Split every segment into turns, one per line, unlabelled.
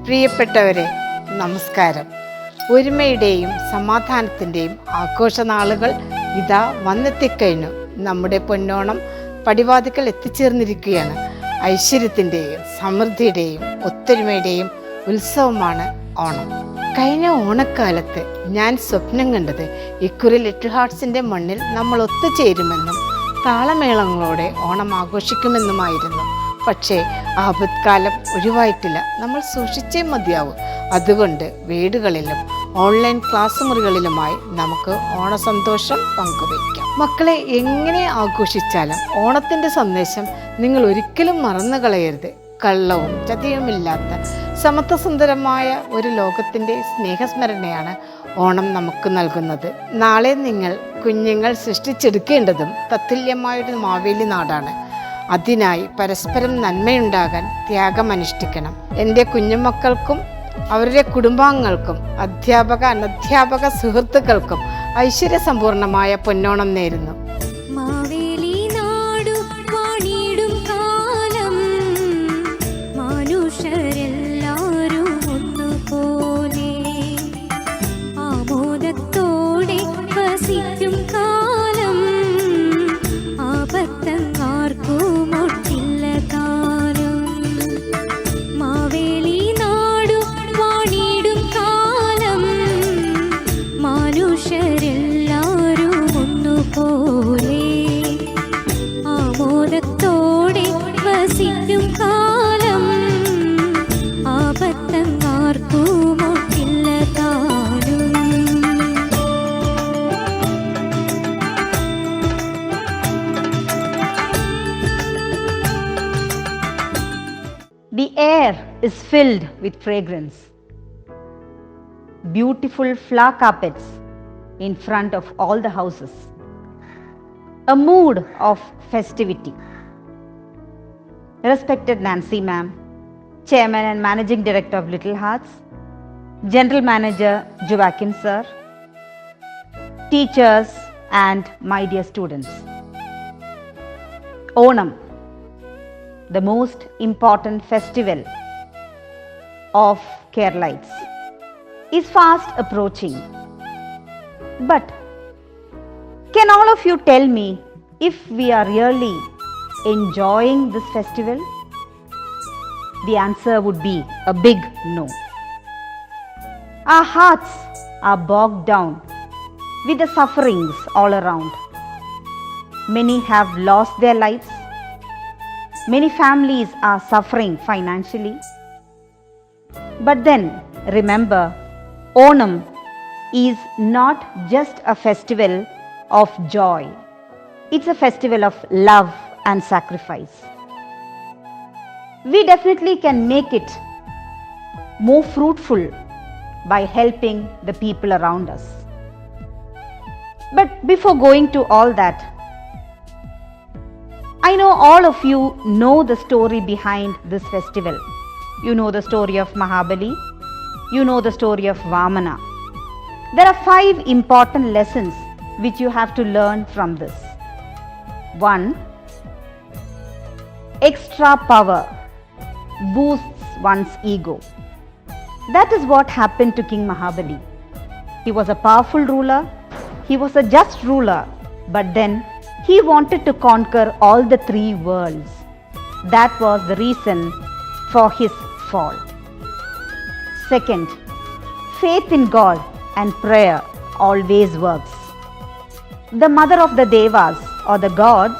പ്രിയപ്പെട്ടവരെ, നമസ്കാരം. ഒരുമയുടെയും സമാധാനത്തിൻ്റെയും ആഘോഷനാളുകൾ ഇതാ വന്നെത്തിക്കഴിഞ്ഞു. നമ്മുടെ പൊന്നോണം പടിവാതിക്കൽ എത്തിച്ചേർന്നിരിക്കുകയാണ്. ഐശ്വര്യത്തിൻ്റെയും സമൃദ്ധിയുടെയും ഒത്തൊരുമയുടെയും ഉത്സവമാണ് ഓണം. കഴിഞ്ഞ ഓണക്കാലത്ത് ഞാൻ സ്വപ്നം കണ്ടത് ഇക്കുറി ലിറ്റിൽ ഹാർട്സിൻ്റെ മണ്ണിൽ നമ്മൾ ഒത്തുചേരുമെന്നും താളമേളങ്ങളോടെ ഓണം ആഘോഷിക്കുമെന്നുമായിരുന്നു. പക്ഷേ ആപത്കാലം ഒഴിവായിട്ടില്ല. നമ്മൾ സൂക്ഷിച്ചേ മതിയാവും. അതുകൊണ്ട് വീടുകളിലും ഓൺലൈൻ ക്ലാസ് മുറികളിലുമായി നമുക്ക് ഓണസന്തോഷം പങ്കുവയ്ക്കാം. മക്കളെ എങ്ങനെ ആഘോഷിച്ചാലും ഓണത്തിൻ്റെ സന്ദേശം നിങ്ങൾ ഒരിക്കലും മറന്നു കളയരുത്. കള്ളവും ചതിയുമില്ലാത്ത സമത്വസുന്ദരമായ ഒരു ലോകത്തിൻ്റെ സ്നേഹസ്മരണയാണ് ഓണം നമുക്ക് നൽകുന്നത്. നാളെ കുഞ്ഞുങ്ങൾ സൃഷ്ടിച്ചെടുക്കേണ്ടതും തത്തുല്യമായൊരു മാവേലി നാടാണ്. അതിനായി പരസ്പരം നന്മയുണ്ടാകാൻ ത്യാഗമനുഷ്ഠിക്കണം. എൻ്റെ കുഞ്ഞുമക്കൾക്കും അവരുടെ കുടുംബാംഗങ്ങൾക്കും അധ്യാപക അനധ്യാപക സുഹൃത്തുക്കൾക്കും ഐശ്വര്യസമ്പൂർണമായ പൊന്നോണം നേരുന്നു.
The air is filled with fragrance. Beautiful flower carpets in front of all the houses. A mood of festivity. Respected Nancy ma'am, Chairman and Managing Director of Little Hearts, General Manager Joaquin sir, teachers and my dear students. Onam, the most important festival of Keralites, is fast approaching. But can all of you tell me if we are really enjoying this festival? The answer would be a big no. Our hearts are bogged down with the sufferings all around. Many have lost their lives. Many families are suffering financially. But then remember, Onam is not just a festival of joy. It's a festival of love and sacrifice. We definitely can make it more fruitful by helping the people around us. But before going to all that, I know all of you know the story behind this festival. You know the story of Mahabali. You know the story of Vamana. There are 5 important lessons which you have to learn from this. 1. Extra power boosts one's ego. That is what happened to King Mahabali. He was a powerful ruler. He was a just ruler. But then he wanted to conquer all the 3 worlds. That was the reason for his fall. 2. Faith in God and prayer always works. The mother of the Devas or the gods,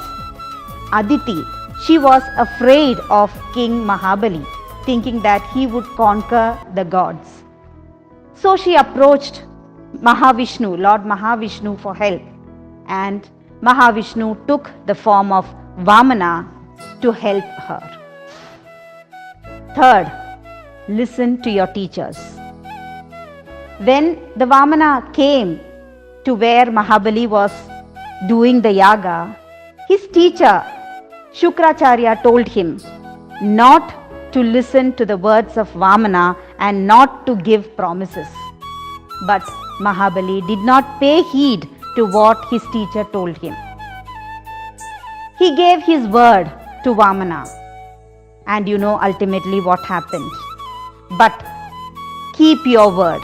Aditi, she was afraid of King Mahabali, thinking that he would conquer the gods. So she approached Mahavishnu, Lord Mahavishnu, for help, and Mahavishnu took the form of Vamana to help her. 3. Listen to your teachers. When the Vamana came to where Mahabali was doing the yaga, his teacher Shukracharya told him not to listen to the words of Vamana and not to give promises. But Mahabali did not pay heed to what his teacher told him. He gave his word to Vamana, and you know ultimately what happened. But keep your word.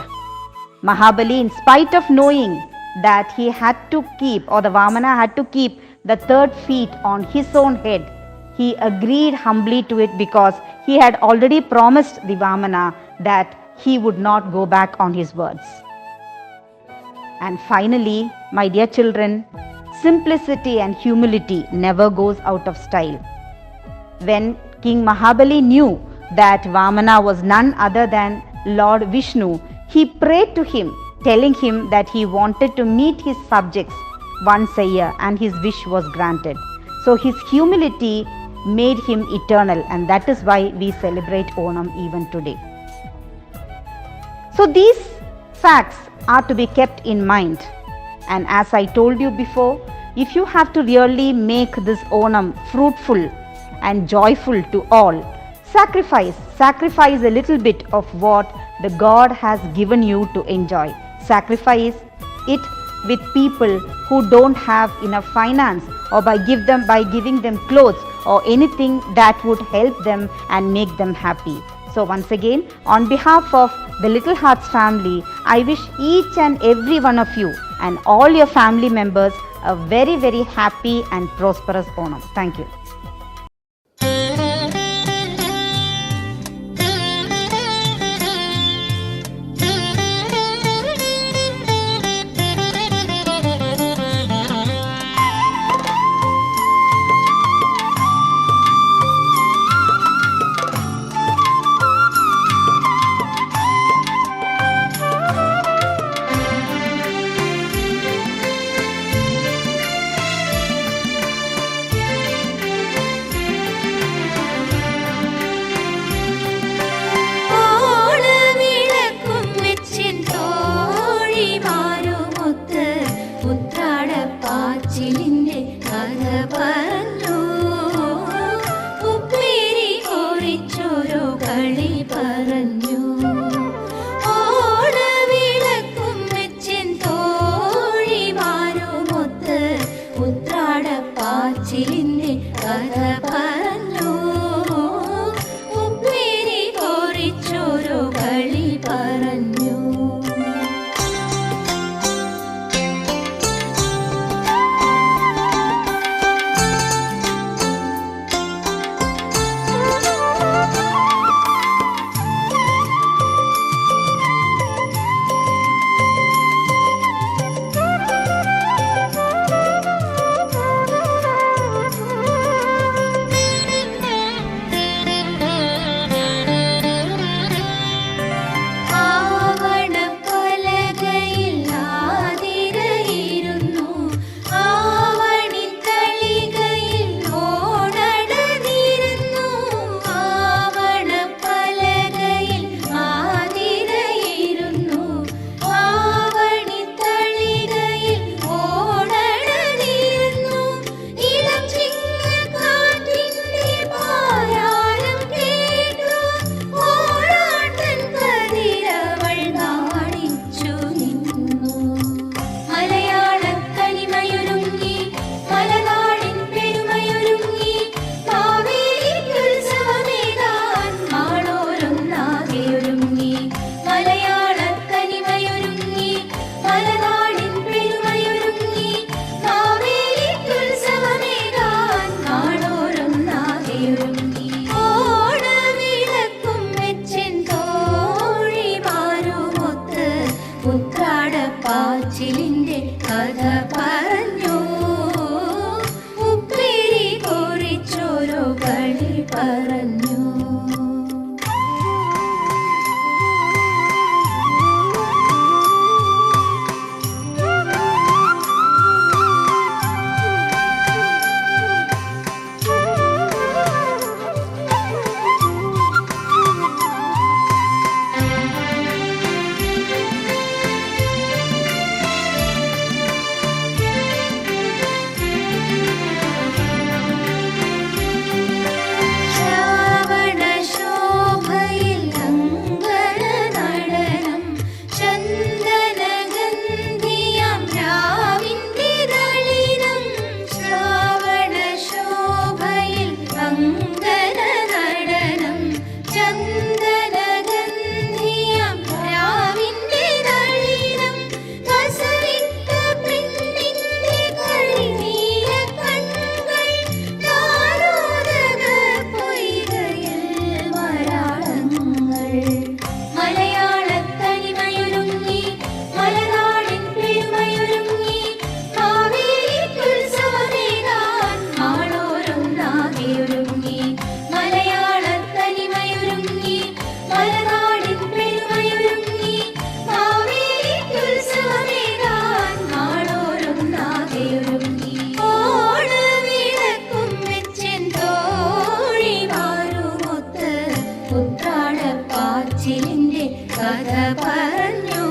Mahabali, in spite of knowing that he had to keep, or the Vamana had to keep the third feet on his own head, he agreed humbly to it because he had already promised the Vamana that he would not go back on his words. And finally, my dear children, simplicity and humility never goes out of style. When King Mahabali knew that Vamana was none other than Lord Vishnu, he prayed to him, telling him that he wanted to meet his subjects once a year, and his wish was granted. So his humility made him eternal, and that is why we celebrate Onam even today. So these facts are to be kept in mind. And as I told you before, if you have to really make this Onam fruitful and joyful to all, sacrifice a little bit of what the God has given you to enjoy. Sacrifice it with people who don't have enough finance, or by giving them clothes or anything that would help them and make them happy. So once again, on behalf of the Little Hearts family, I wish each and every one of you and all your family members a very, very happy and prosperous Onam. Thank you.
പറഞ്ഞു.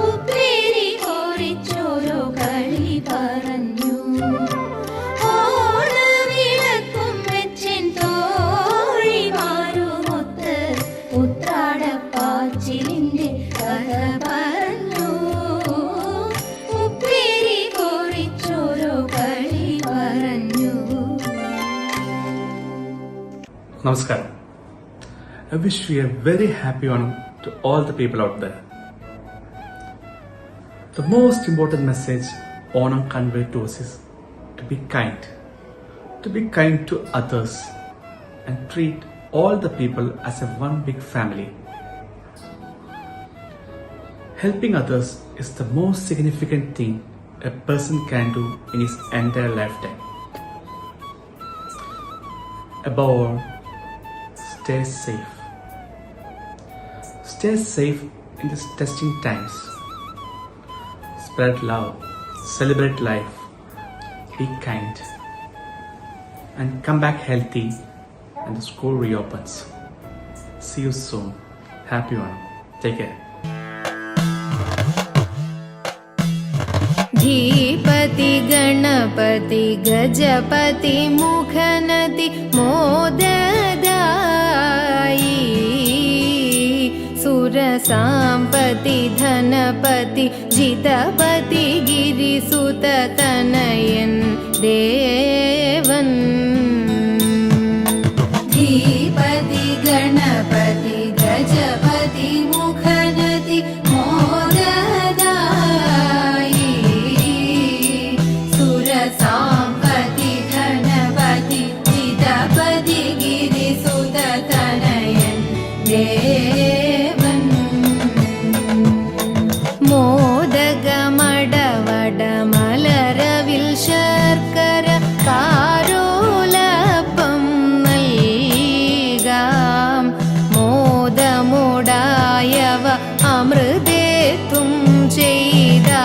ഉപ്പേരി കോരിച്ചോരോ കളി പറഞ്ഞു. ഓണവിളക്കും വെച്ചിൻ തോഴിമാരുമൊത്ത് ഉത്രാടപ്പാച്ചിലിന്റെ കഥ പറഞ്ഞു. ഉപ്പേരി കോരിച്ചോരോ കളി പറഞ്ഞു.
Namaskaram. I wish you a very happy Onam to all the people out there. The most important message Onam conveyed to us is to be kind. To be kind to others and treat all the people as a one big family. Helping others is the most significant thing a person can do in his entire lifetime. Above all, stay safe. Stay safe in these testing times. Spread love, celebrate life, be kind, and come back healthy when the school reopens. See you soon. Happy Onam. Take care.
धीपति Ganpati Gajapati मुखनति मोददायी सुरसाम्पति धनपति जितपति गिरिसुत तनयन् देवन् धीपति गणपति गजपति मुखनति मोददायी सुरसाम्पति धनपति जितपति गिरिसुत तनयन् देवन् मोदकमडवड मलरविल शर्कर कारोलപ്പം നൽകാം മോദമുടായവ അമൃതേത്തും ചെയ്താനന്ദിക്കേണം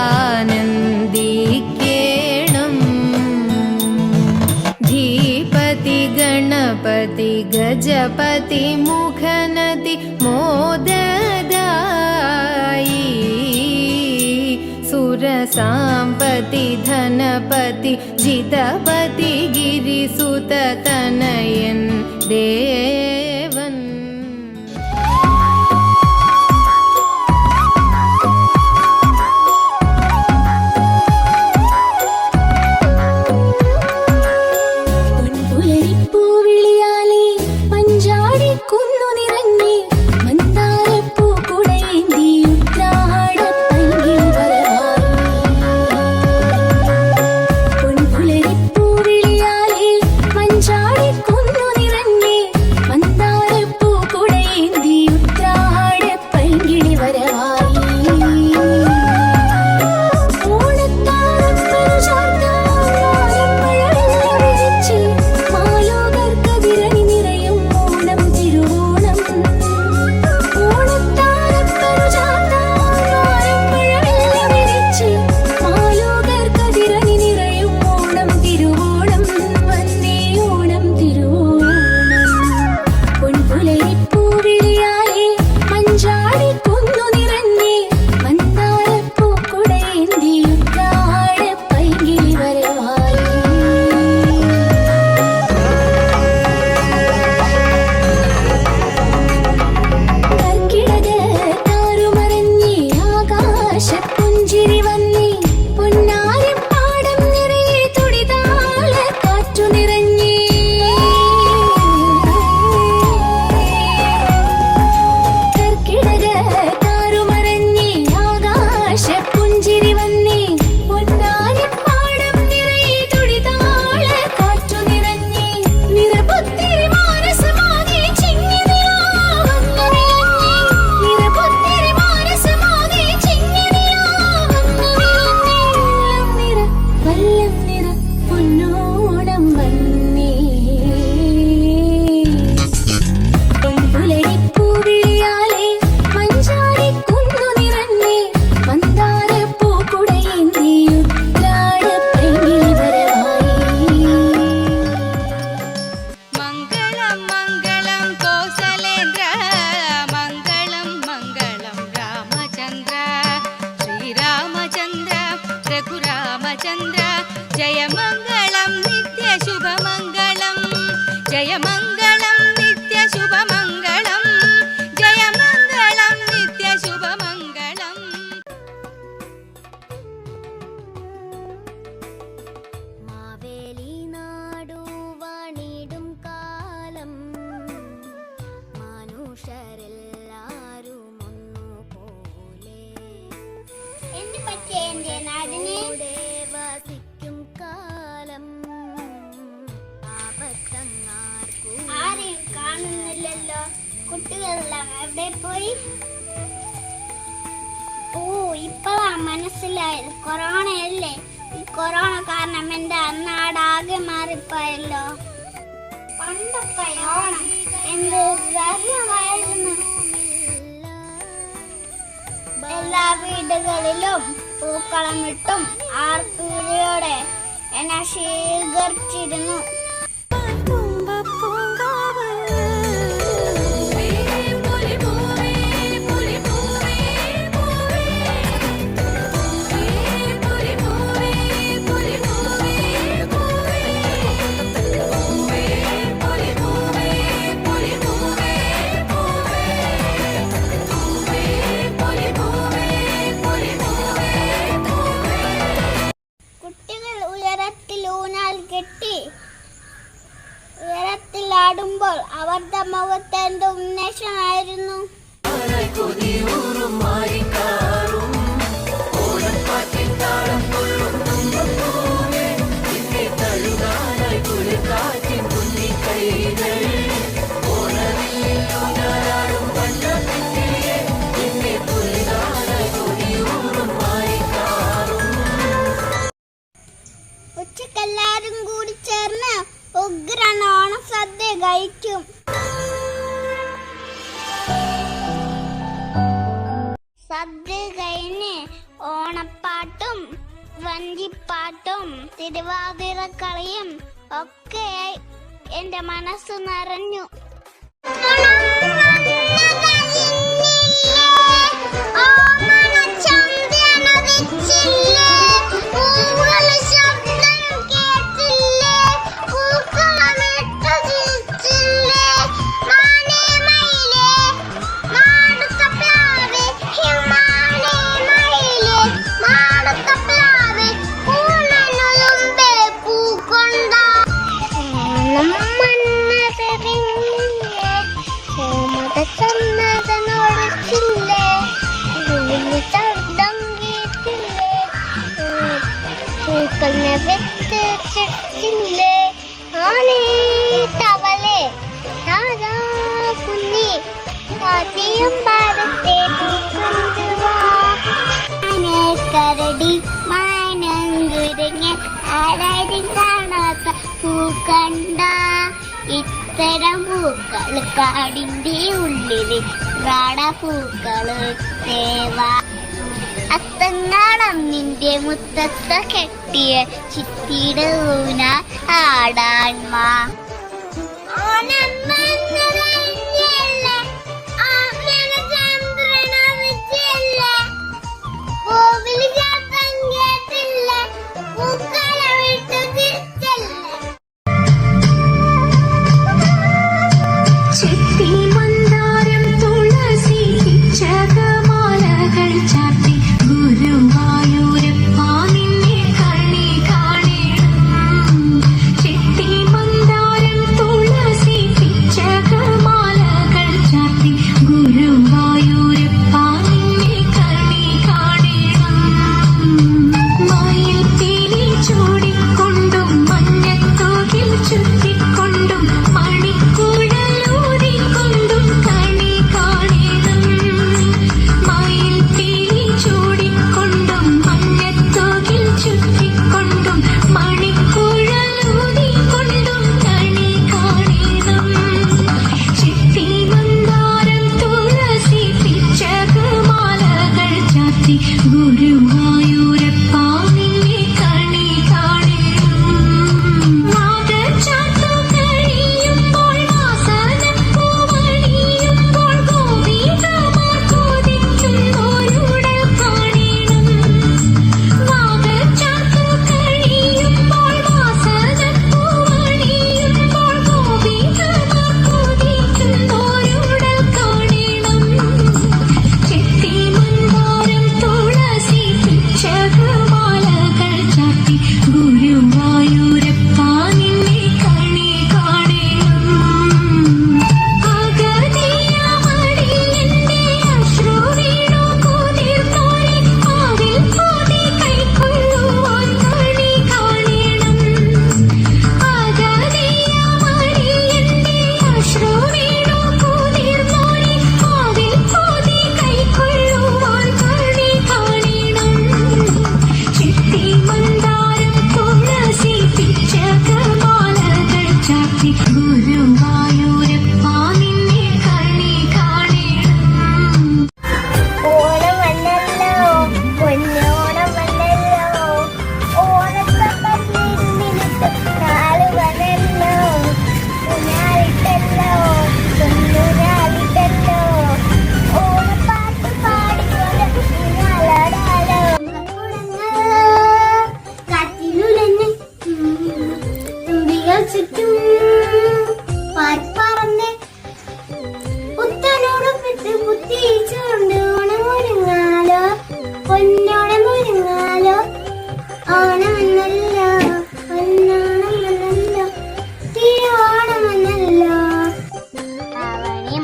धीपति गणपति गजपति मुखनति मोददायी सुरसाम्पति धनपति जितपति गिरिसुत तनयन् देवन्
പൂവിളിയാലേ പഞ്ചാടി കുന്നു നിറഞ്ഞേ മന്ദാരപ്പൂ കുടയേന്തി ഉത്രാടപ്പൈകിൽ വരവായി പൂവിളിയാലേ പഞ്ചാടി കുന്നു നിറഞ്ഞേ മന്ദാരപ്പൂ കുടയേന്തി ഉത്രാടപ്പൈകിൽ വരവായി വസിക്കും കാലം ആരെയും കാണുന്നില്ലല്ലോ. കുട്ടികളെല്ലാം എവിടെ പോയി? ഓ, ഇപ്പഴാ മനസ്സിലായത്. കൊറോണയല്ലേ. ഈ കൊറോണ കാരണം എന്റെ നാടാകെ മാറിപ്പോയല്ലോ. പണ്ടൊക്കെ ഓണം എന്ത് രസമായിരുന്നു. എല്ലാ വീടുകളിലും പൂക്കളമിട്ടും ആർപ്പൂരിയോടെ എന്നെ സ്വീകരിച്ചിരുന്നു. ഉയരത്തിലാടുമ്പോൾ അവരുടെ മുഖത്ത് എന്ത് ഉന്മേഷമായിരുന്നു. ഉച്ചക്കെല്ലാരും കൂടി ചേർന്ന് ഉഗ്രൻ ഓണസദ്യ കഴിക്കും. സദ്യ കഴിഞ്ഞ് ഓണപ്പാട്ടും വഞ്ചിപ്പാട്ടും തിരുവാതിരക്കളിയും ഒക്കെ എന്റെ മനസ്സ് നിറഞ്ഞു. കരടി മാനങ്കുരങ്ങ ആരാരും കാണാത്ത പൂക്കണ്ട. ഇത്തരം പൂക്കൾ കാടിന്റെ ഉള്ളില് പ്രാണപൂക്കള് തേവാ. അത്തങ്ങാളം നിന്റെ മുത്തത്ത കെട്ടിയ ചിത്തിയുടെ ഊന ആടാൻമാ.
ചെത്തി മന്ദാരം തുളസി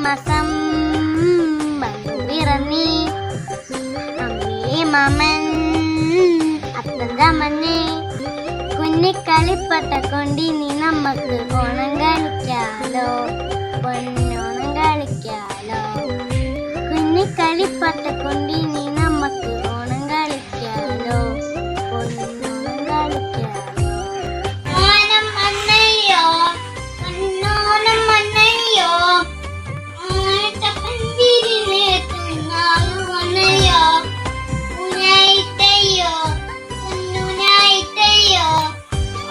മാസം വന്നു പിറന്നേ അമ്മേ മാമൻ അത്തം രാമനെ കുഞ്ഞിക്കളിപ്പട്ട കൊണ്ടിനി നമുക്ക് ഓണം കളിക്കാലോ പൊന്നോണം കളിക്കാലോ കുഞ്ഞിക്കളിപ്പട്ട കൊണ്ടിനി നമുക്ക് ഓണം കളിക്കാലോ പൊന്നോണം കളിക്കാലോ ഓണം വന്നയ്യോ പൊന്നോണം വന്നയ്യോ ഓണത്തപ്പന്തിരിലെ തിന്നാളു വന്നയ്യോ ഉനായിട്ടയ്യോ പൊന്നുനായിട്ടയ്യോ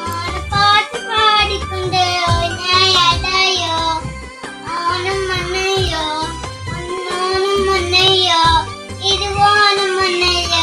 ഓണപ്പാട്ട് പാടിക്കൊണ്ട് ഓനായടയോ ഓണം വന്നയ്യോ പൊന്നോണം വന്നയ്യോ ഇരുവോണം വന്നയ്യോ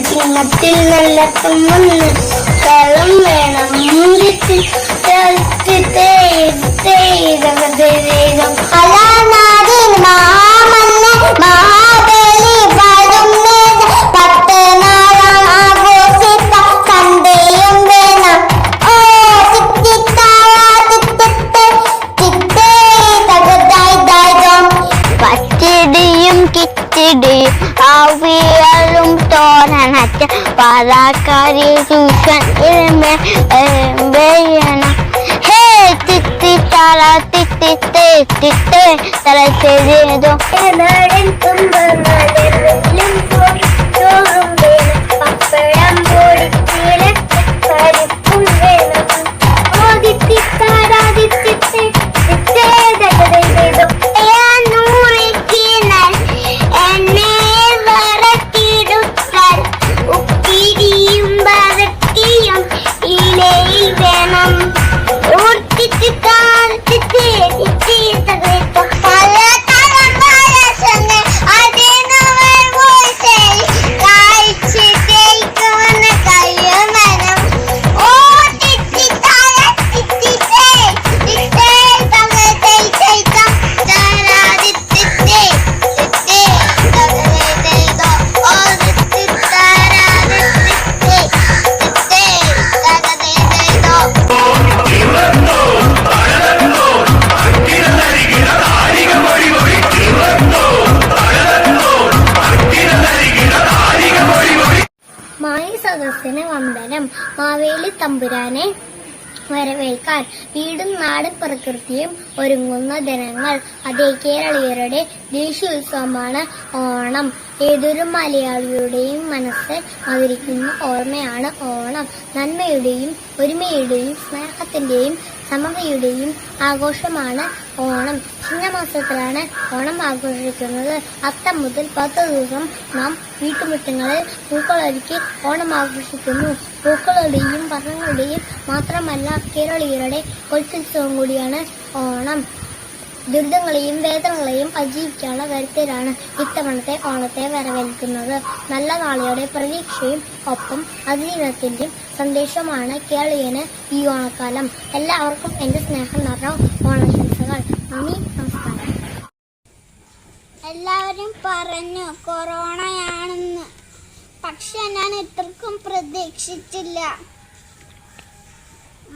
ചിങ്ങത്തിൽ നല്ല വെള്ളം വേണം മഹാബലി സന്ധ്യയും വേണം ഓ പച്ചടിയും കിച്ചടിയും ആവിയലും തോരണച്ച പാലാക്കാരി സൂക്ഷൻ വേണം ഹേ തിത്തി തല തിത്തി തിത്തേ തല ചെയ്തോ പപ്പടം പൊടിച്ചില പരിപ്പും വേണം അതിന് മായി സദസ്സിന് വന്ദനം. മാവേലി തമ്പുരാനെ വരവേൽക്കാൻ വീടും നാടും പ്രകൃതിയും ഒരുങ്ങുന്ന ദിനങ്ങൾ. അതേ, കേരളീയരുടെ ദേശീയോത്സവമാണ് ഓണം. ഏതൊരു മലയാളിയുടെയും മനസ്സിൽ മധുരിക്കുന്ന ഓർമ്മയാണ് ഓണം. നന്മയുടെയും ഒരുമയുടെയും സ്നേഹത്തിന്റെയും സമതയുടെയും ആഘോഷമാണ് ഓണം. ചിങ്ങമാസത്തിലാണ് ഓണം ആഘോഷിക്കുന്നത്. അത്തം മുതൽ 10 ദിവസം നാം വീട്ടുമുറ്റങ്ങളിൽ പൂക്കളൊരുക്കി ഓണം ആഘോഷിക്കുന്നു. പൂക്കളുടെയും വർണ്ണങ്ങളുടെയും മാത്രമല്ല, കേരളീയരുടെ കൊയ്ത്തുത്സവം കൂടിയാണ് ഓണം. ദുരിതങ്ങളെയും വേദനകളെയും അതിജീവിക്കാനുള്ള കരുത്തരാണ് ഇത്തവണത്തെ ഓണത്തെ വരവേൽക്കുന്നത്. നല്ല നാളെയുടെ പ്രതീക്ഷയും ഒപ്പം അതിജീവനത്തിന്റെയും സന്ദേശമാണ് കേരളീയന് ഈ ഓണക്കാലം. എല്ലാവർക്കും എന്റെ സ്നേഹം നിറഞ്ഞ ഓണാശംസകൾ. നന്ദി, നമസ്കാരം. എല്ലാവരും പറഞ്ഞു കൊറോണയാണെന്ന്, പക്ഷെ ഞാൻ ഇത്രക്കും പ്രതീക്ഷിച്ചില്ല.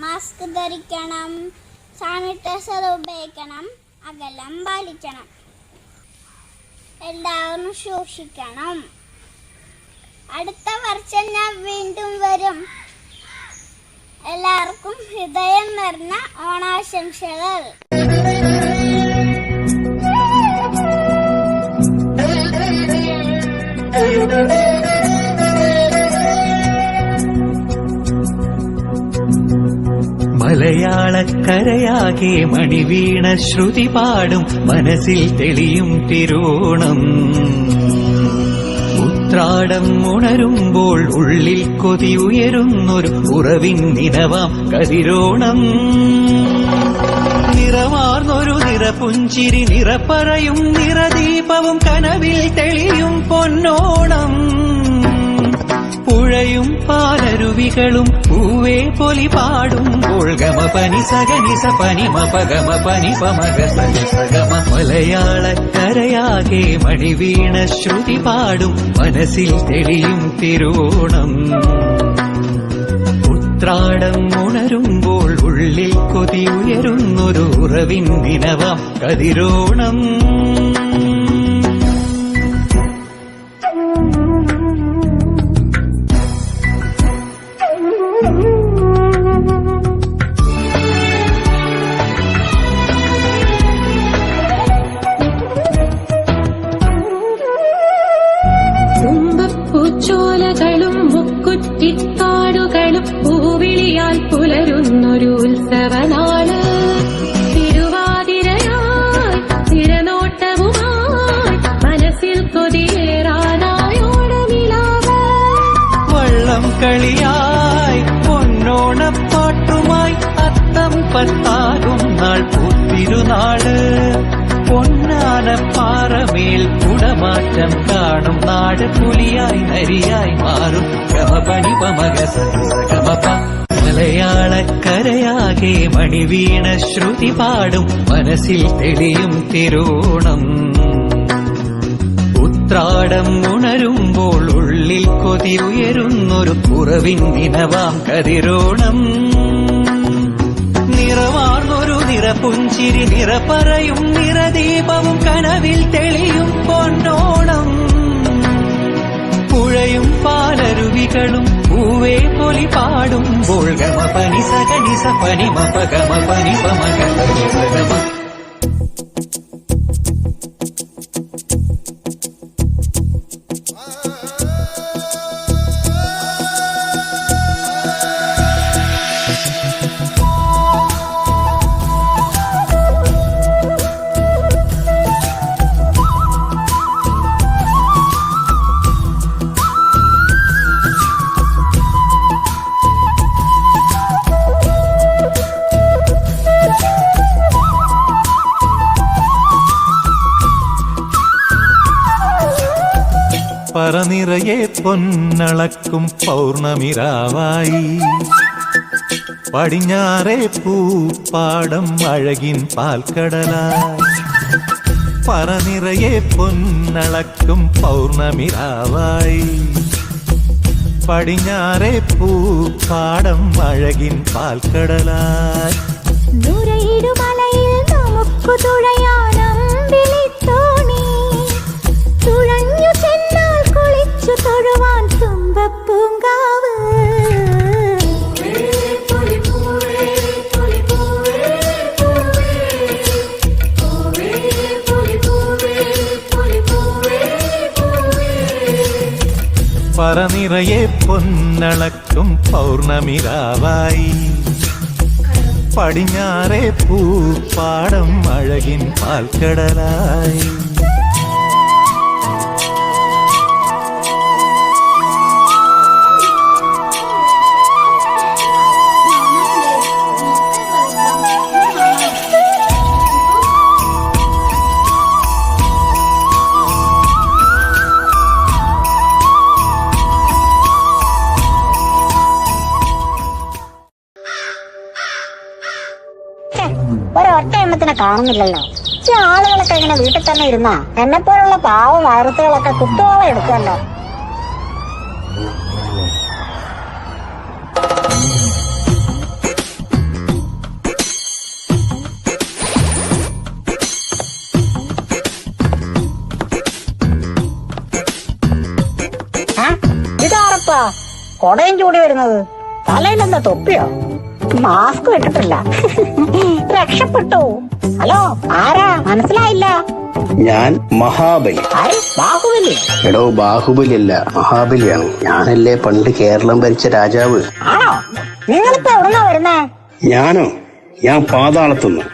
മാസ്ക് ധരിക്കണം, സാനിറ്റൈസർ ഉപയോഗിക്കണം, അകലം പാലിക്കണം, എല്ലാവരും സൂക്ഷിക്കണം. അടുത്ത വർഷം ഞാൻ വീണ്ടും വരും. എല്ലാവർക്കും ഹൃദയം നിറഞ്ഞ ഓണാശംസകൾ.
മലയാളക്കരയാകെ മണിവീണ ശ്രുതി പാടും മനസ്സിൽ തെളിയും തിരുവോണം. ഉത്രാടം ഉണരുമ്പോൾ ഉള്ളിൽ കൊതി ഉയരുന്നൊരു ഉറവിൻ നിനവാം കതിരോണം. നിറമാർന്നൊരു നിറപുഞ്ചിരി നിറപ്പറയും നിറദീപവും കനവിൽ തെളിയും പൊന്നോണം. പുഴയും പാലരുവികളും പൂവേ പൊലി പാടുമ്പോൾ ഗമ പനി സഗനിസ പനി മപഗമ പനി പമഗ സഗമ. മലയാളക്കരയാകെ മണിവീണ ശ്രുതി പാടും മനസ്സിൽ തെളിയും തിരുവോണം. ഉത്രാടം ഉണരുമ്പോൾ ഉള്ളിൽ കൊതി ഉയരുന്നൊരു ഉറവിൻ നിനവാം കതിരോണം.
തുമ്പപ്പൂച്ചോലകളും മുക്കുറ്റിക്കാടുകളും പൂവിളിയാൽ പുലരുന്നൊരു ഉത്സവനാള്. തിരുവാതിരയായി തിരനോട്ടവുമായി മനസ്സിൽ കൊതിയേറാനായോടനിലാവ്.
വള്ളം കളിയായി പൊന്നോണപ്പാട്ടുമായി അത്തം പത്താകും നാൾ പൂത്തിരുനാള്. പൊന്നാനപ്പാറമേൽ കുടമാറ്റം കാണും നാട് പുലിയായി നരിയായി മാറും ഗമപണി പമഗ സഗമപ. മലയാളക്കരയാകെ മണിവീണ ശ്രുതി പാടും മനസ്സിൽ തെളിയും തിരുവോണം. ഉത്രാടം ഉണരുമ്പോൾ ഉള്ളിൽ കൊതി ഉയരുന്നൊരു കുറവിൻ നിനവാം കതിരോണം. നിറമാർന്നൊരു നിറപുഞ്ചിരി നിറപ്പറയും നിറദീപവും കനവിൽ തെളിയും പൊന്നോണം. പുഴയും പാലരുവികളും പൂവേ പൊലി പാടുമ്പോൾ ഗമ പനി സഗനിസ പനി മപഗമ പനി പമഗ സഗമ. പറനിറയെ പൊന്നളക്കും പൗർണമിരാവായി പടിഞ്ഞാറേ പൂപ്പാടം അഴകിൻ പാൽക്കടലായി. പറനിറയെ പൊന്നളക്കും പൗർണമിരാവായി പടിഞ്ഞാറേ പൂപ്പാടം അഴകിൻ പാൽക്കടലായി.
നുരയിടുമലയിൽ നമുക്കു തുഴയാനമ്പിളിത്തോണി, തുഴഞ്ഞു ചെന്നാൽ കുളിച്ചു തൊഴുവാൻ തുമ്പപ്പൂങ്ക
പറനിറയെ പൊന്നളക്കും പൗർണമിരാവായി പടിഞ്ഞാറേ പൂപ്പാടം അഴകിൻ പാൽക്കടലായി
ഒരൊറ്റ എണ്ണത്തിനെ കാണുന്നില്ലല്ലോ. ഈ ആളുകളൊക്കെ ഇങ്ങനെ വീട്ടിൽ തന്നെ ഇരുന്നാ എന്നെപ്പോലുള്ള പാവം വൈറസുകളൊക്കെ കുത്തുവോളം എടുക്കുമല്ലോ. ഇതാറപ്പാ കൊടയും ചൂടി വരുന്നത്? തലയിലെന്താ തൊപ്പിയോ? മാസ്ക് ഇട്ടിട്ടില്ല. രക്ഷപ്പെട്ടു. ഹലോ, ആരാ? മനസ്സിലായില്ല.
ഞാൻ മഹാബലി.
ബാഹുബലി?
എടോ, ബാഹുബലി അല്ല, മഹാബലിയാണ്. ഞാനല്ലേ പണ്ട് കേരളം ഭരിച്ച രാജാവ്.
ആണോ? നിങ്ങളിപ്പോ എവിടുന്നാ വരുന്നേ?
ഞാനോ? ഞാൻ പാതാളത്തുനിന്ന്.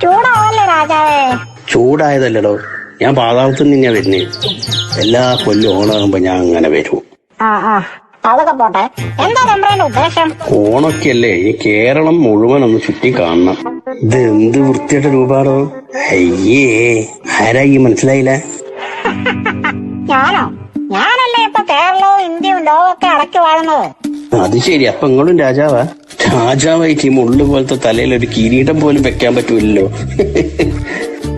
ചൂടാവല്ലേ രാജാവേ?
ചൂടായതല്ലടോ, ഞാൻ പാതാളത്തുനിന്ന് തന്നെയാ വരുന്നേ. എല്ലാ കൊല്ലം ഓണാകുമ്പോ ഞാൻ അങ്ങനെ വരൂ.
അതൊക്കെ പോട്ടെ, എന്താ നമ്മുടെ ഉദ്ദേശം?
ഓണൊക്കെയല്ലേ, ഈ കേരളം മുഴുവൻ ഒന്ന് ചുറ്റി കാണണം. ഇത് എന്ത് വൃത്തിയുടെ രൂപാടോ. അയ്യേ, ആരാ ഈ മനസ്സിലായില്ല?
ഞാനോ? ഞാനല്ലേ ഇപ്പൊ കേരളവും ഇന്ത്യയും ലോകമൊക്കെ അടക്കി വാഴുന്നത്.
അത് ശരി, അപ്പൊ നിങ്ങളും രാജാവാ? രാജാവായിട്ട് ഈ മുള്ളു പോലത്തെ തലയിൽ ഒരു കിരീടം പോലും വെക്കാൻ പറ്റൂല്ലോ.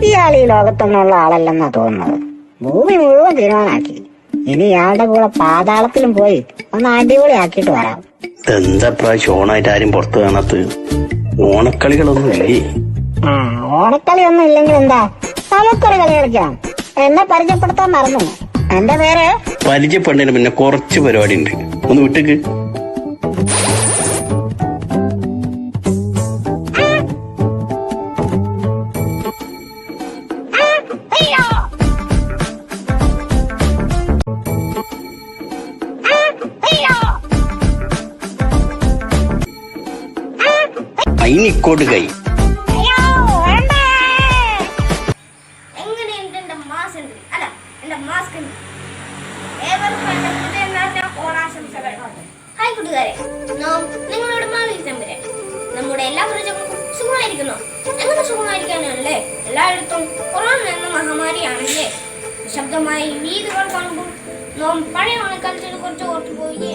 ഇയാൾ ഈ ലോകത്തൊന്നുള്ള ആളല്ലെന്നാ തോന്നുന്നത്. ഭൂമി മുഴുവൻ തീരുമാനാക്കി. ഇനി ഇയാളുടെ കൂടെ പാതാളത്തിലും പോയി ഒന്ന് അടിപൊളി ആക്കിയിട്ട് വരാം.
എന്താ പ്രാവശ്യം ഓണായിട്ട് ആരും പുറത്ത് കാണാത്ത? ഓണക്കളികളൊന്നുമില്ലേ?
ഓണക്കളി ഒന്നും ഇല്ലെങ്കിൽ എന്താ, നമുക്കൊരു കളി കളിക്കാം. എന്നെ പരിചയപ്പെടുത്താൻ മറന്നു. എന്റെ പേര്
പരിചയപ്പെടുന്നതിന് പിന്നെ കുറച്ച് പരിപാടി ഉണ്ട്, ഒന്ന് വിട്ടേക്ക്. അതിനിക്കോട്ട് കൈ.
എങ്ങനെയുണ്ട് എന്റെ മാസ്ക്? അല്ല, എന്റെ മാസ്ക്. ഏവർക്കും എന്റെ ഹൃദയം ഓണാശംസകൾ. ഹായ് കൂട്ടുകാരെ, നിങ്ങളോട് മാവിൽ തമ്പുരാൻ. നമ്മുടെ എല്ലാ പ്രജകൾക്കും സുഖമായിരിക്കുന്നു. എങ്ങനെ സുഖമായിരിക്കാനല്ലേ? എല്ലായിടത്തും കൊറോണ എന്ന മഹാമാരിയാണല്ലേ. ശബ്ദമായി വീടുകൾ കാണുമ്പോൾ നാം പഴയ ഓണക്കാലത്തിന് കുറച്ച് ഓർത്തുപോയി.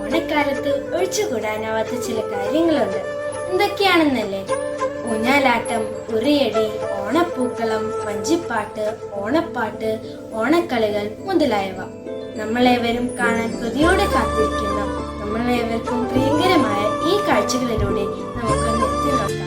ഓണക്കാലത്ത് ഒഴിച്ചുകൂടാനാവാത്ത ചില കാര്യങ്ങളുണ്ട്. എന്തൊക്കെയാണെന്നല്ലേ? ഊഞ്ഞാലാട്ടം, ഉറിയടി, ഓണപ്പൂക്കളം, വഞ്ചിപ്പാട്ട്, ഓണപ്പാട്ട്, ഓണക്കളികൾ മുതലായവ. നമ്മളേവരും കാണാൻ കൊതിയോടെ കാത്തിരിക്കുന്ന, നമ്മളേവർക്കും പ്രിയങ്കരമായ ഈ കാഴ്ചകളിലൂടെ നമുക്ക് എത്തി നോക്കാം.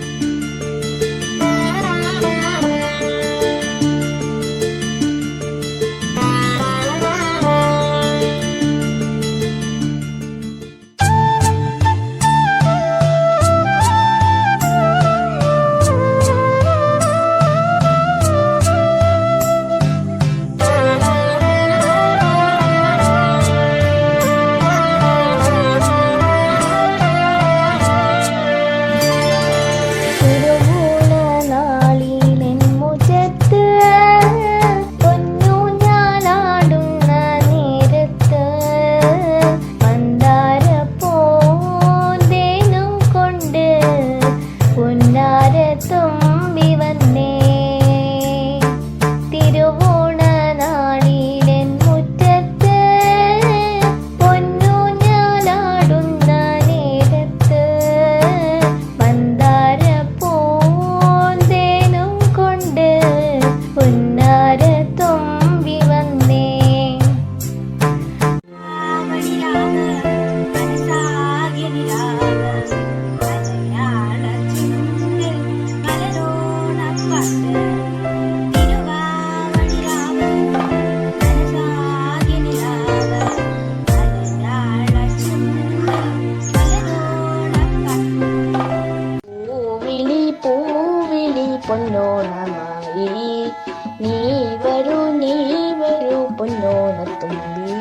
പൂവിളി പൊന്നോണമായി. നീ വരൂ പൊന്നോണത്തുമ്പി